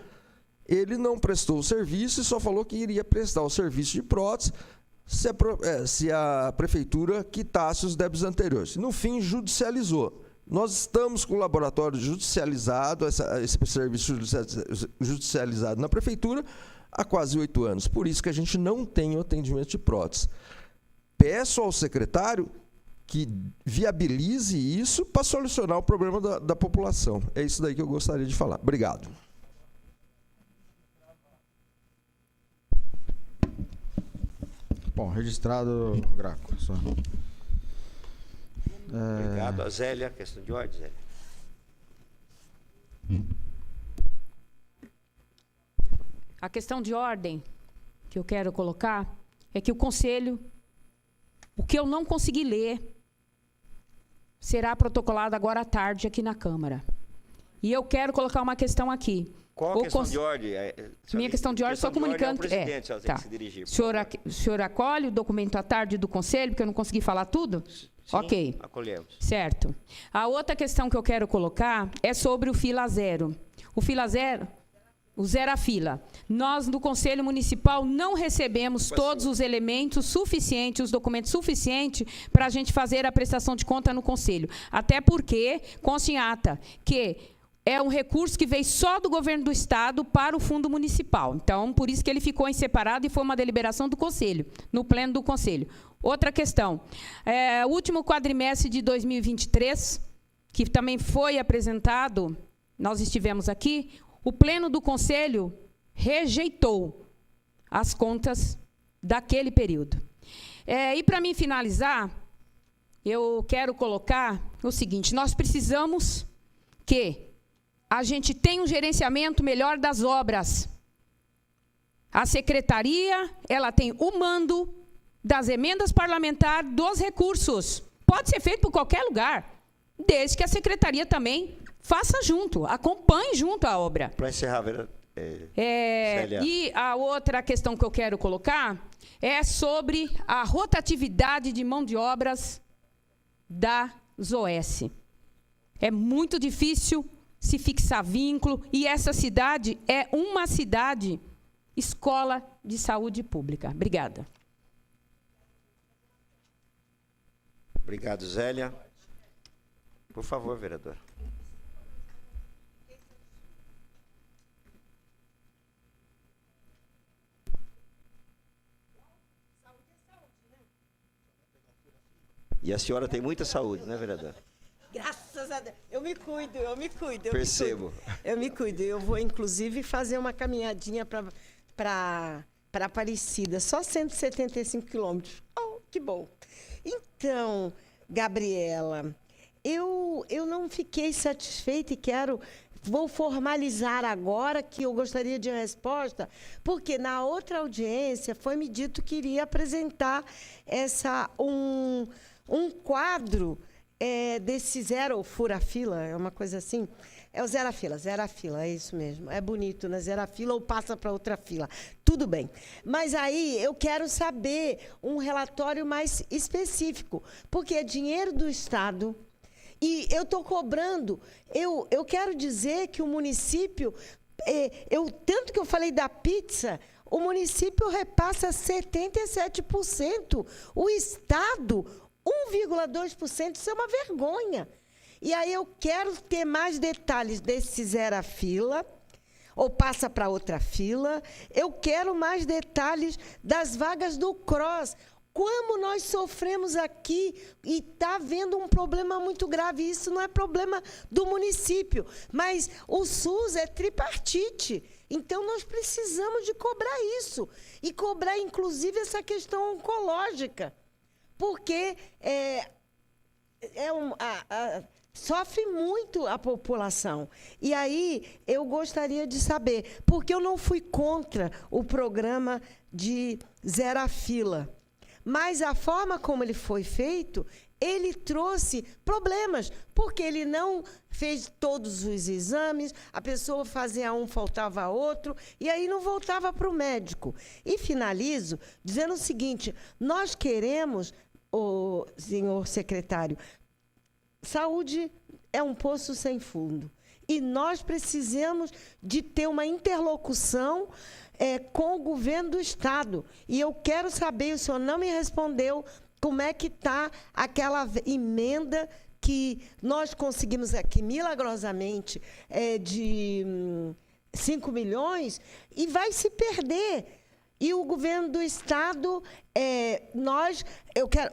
ele não prestou o serviço e só falou que iria prestar o serviço de prótese se a prefeitura quitasse os débitos anteriores. No fim, judicializou. Nós estamos com o laboratório judicializado, esse serviço judicializado na prefeitura há quase 8 anos. Por isso que a gente não tem o atendimento de prótese. Peço ao secretário que viabilize isso para solucionar o problema da população. É isso daí que eu gostaria de falar. Obrigado. Bom, registrado, Graco. Só. Obrigado. A Zélia, questão de ordem, Zélia. A questão de ordem que eu quero colocar é que o Conselho, o que eu não consegui ler, será protocolado agora à tarde aqui na Câmara. E eu quero colocar uma questão aqui. Qual a questão de ordem? Minha questão de ordem, só comunicando que... Tá. Se dirigir, o senhor acolhe o documento à tarde do Conselho, porque eu não consegui falar tudo? Sim, ok. Acolhemos. Certo. A outra questão que eu quero colocar é sobre o fila zero. O fila zero, o zero a fila. Nós, do Conselho Municipal, não recebemos todos os elementos suficientes, os documentos suficientes para a gente fazer a prestação de conta no Conselho. Até porque, consta em ata, que é um recurso que veio só do governo do Estado para o fundo municipal. Então, por isso que ele ficou em separado e foi uma deliberação do Conselho, no pleno do Conselho. Outra questão. O último quadrimestre de 2023, que também foi apresentado, nós estivemos aqui, o pleno do Conselho rejeitou as contas daquele período. E, para mim finalizar, eu quero colocar o seguinte: nós precisamos que a gente tenha um gerenciamento melhor das obras. A secretaria, ela tem o mando das emendas parlamentares, dos recursos. Pode ser feito por qualquer lugar, desde que a secretaria também faça junto, acompanhe junto a obra. Para encerrar, Célia. E a outra questão que eu quero colocar é sobre a rotatividade de mão de obras da ZOS. É muito difícil se fixar vínculo, e essa cidade é uma cidade escola de saúde pública. Obrigada. Obrigado, Zélia. Por favor, vereador. E a senhora tem muita saúde, né, vereador? Graças a Deus. Eu me cuido. Percebo. Eu me cuido. Eu vou, inclusive, fazer uma caminhadinha para Aparecida. Só 175 quilômetros. Oh, que bom. Então, Gabriela, eu não fiquei satisfeita e vou formalizar agora que eu gostaria de uma resposta, porque na outra audiência foi-me dito que iria apresentar um quadro desse zero fura-fila, é uma coisa assim. É o zero a fila, é isso mesmo. É bonito, né? Zero a fila ou passa para outra fila. Tudo bem. Mas aí eu quero saber um relatório mais específico, porque é dinheiro do Estado e eu estou cobrando. Eu quero dizer que o município, tanto que eu falei da pizza, o município repassa 77%. O Estado, 1,2%, isso é uma vergonha. E aí eu quero ter mais detalhes desse zero a fila, ou passa para outra fila. Eu quero mais detalhes das vagas do CROSS. Como nós sofremos aqui e está havendo um problema muito grave. Isso não é problema do município, mas o SUS é tripartite. Então, nós precisamos de cobrar isso. E cobrar, inclusive, essa questão oncológica. Porque sofre muito a população. E aí eu gostaria de saber, porque eu não fui contra o programa de Zero a Fila, mas a forma como ele foi feito, ele trouxe problemas, porque ele não fez todos os exames, a pessoa fazia um, faltava outro, e aí não voltava para o médico. E finalizo dizendo o seguinte: nós queremos, senhor secretário, saúde é um poço sem fundo. E nós precisamos de ter uma interlocução com o governo do Estado. E eu quero saber, o senhor não me respondeu, como é que está aquela emenda que nós conseguimos aqui, milagrosamente, de 5 milhões, e vai se perder. E o governo do Estado,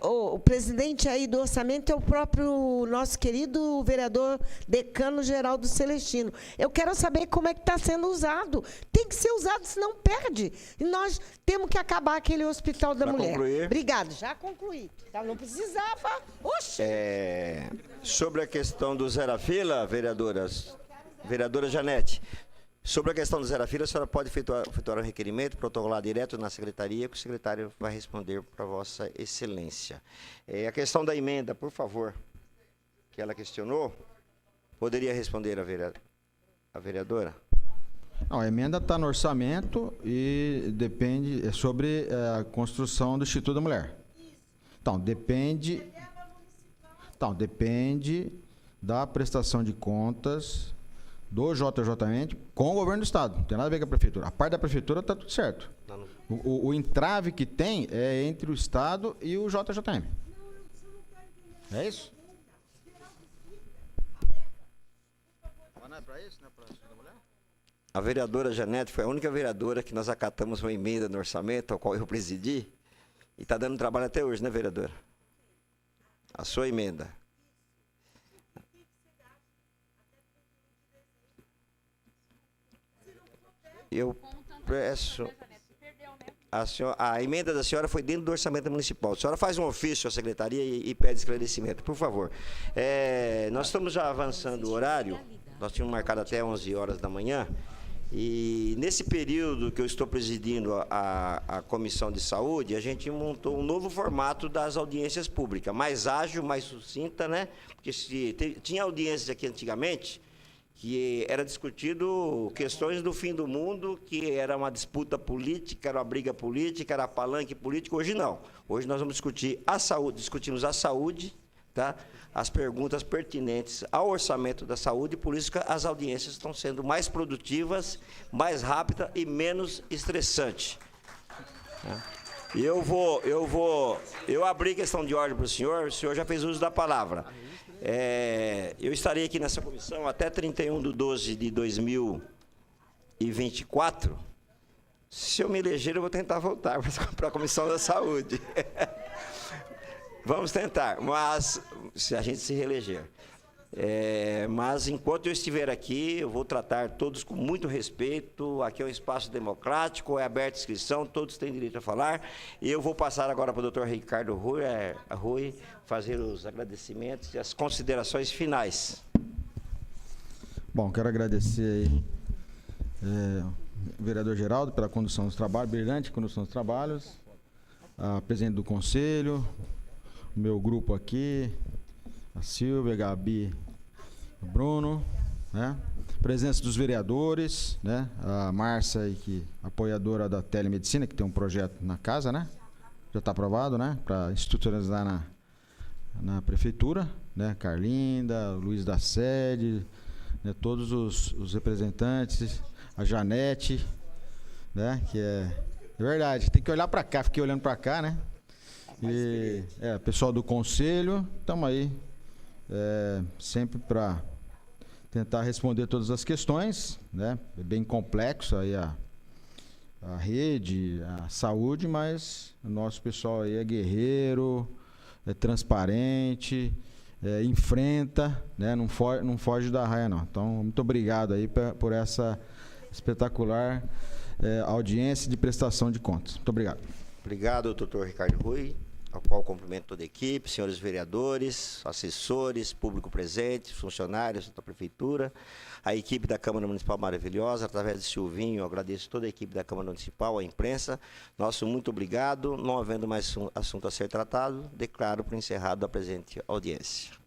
o presidente aí do orçamento é o próprio nosso querido vereador decano Geraldo Celestino. Eu quero saber como é que está sendo usado. Tem que ser usado, senão perde. E nós temos que acabar aquele hospital da mulher. Concluir? Obrigado, já concluí. Não precisava. Oxi! Sobre a questão do Zero a Fila, vereadora Janete, sobre a questão do Zero a Fila, a senhora pode efetuar um requerimento, protocolar direto na secretaria, que o secretário vai responder para Vossa Excelência. A questão da emenda, por favor, que ela questionou, poderia responder a vereadora? Não, a emenda está no orçamento e depende sobre a construção do Instituto da Mulher. Então, depende da prestação de contas do JJM com o governo do Estado. Não tem nada a ver com a prefeitura. A parte da prefeitura está tudo certo. O entrave que tem é entre o Estado e o JJM. É isso? Não é para isso? Não é para a mulher? A vereadora Janete foi a única vereadora que nós acatamos uma emenda no orçamento, ao qual eu presidi, e está dando trabalho até hoje, né, vereadora? A sua emenda. Eu peço... A emenda da senhora foi dentro do orçamento municipal. A senhora faz um ofício à secretaria e pede esclarecimento, por favor. Nós estamos já avançando o horário, nós tínhamos marcado até 11 horas da manhã, e nesse período que eu estou presidindo a Comissão de Saúde, a gente montou um novo formato das audiências públicas, mais ágil, mais sucinta, né? Porque tinha audiências aqui antigamente, que era discutido questões do fim do mundo, que era uma disputa política, era uma briga política, era palanque político. Hoje não. Hoje nós vamos discutir a saúde, discutimos a saúde, tá? As perguntas pertinentes ao orçamento da saúde, por isso que as audiências estão sendo mais produtivas, mais rápidas e menos estressantes. Eu abri questão de ordem para o senhor já fez uso da palavra. Eu estarei aqui nessa comissão até 31/12/2024. Se eu me eleger, eu vou tentar voltar para a Comissão da Saúde. Vamos tentar, mas se a gente se reeleger. Mas enquanto eu estiver aqui, eu vou tratar todos com muito respeito. Aqui é um espaço democrático, é aberta a inscrição, todos têm direito a falar. E eu vou passar agora para o doutor Ricardo Rui fazer os agradecimentos e as considerações finais. Bom, quero agradecer aí, o vereador Geraldo pela condução dos trabalhos, brilhante condução dos trabalhos, a presidente do conselho, o meu grupo aqui, a Silvia, a Gabi, o Bruno, né? Presença dos vereadores, né? A Márcia, aí, apoiadora da telemedicina, que tem um projeto na casa, né? Já está aprovado, né? Para institucionalizar na prefeitura, né? Carlinda, Luiz da Sede, né? Todos os representantes, a Janete, né? Que é verdade, tem que olhar para cá, fiquei olhando para cá, né? E pessoal do conselho, estamos aí sempre para tentar responder todas as questões, né? É bem complexo aí a rede, a saúde, mas o nosso pessoal aí é guerreiro, é transparente, enfrenta, né? Não foge da raia, não. Então, muito obrigado aí por essa espetacular audiência de prestação de contas. Muito obrigado. Obrigado, doutor Ricardo Rui. ao qual cumprimento toda a equipe, senhores vereadores, assessores, público presente, funcionários da Prefeitura, a equipe da Câmara Municipal maravilhosa, através de Silvinho, eu agradeço toda a equipe da Câmara Municipal, a imprensa, nosso muito obrigado, não havendo mais assunto a ser tratado, declaro por encerrado a presente audiência.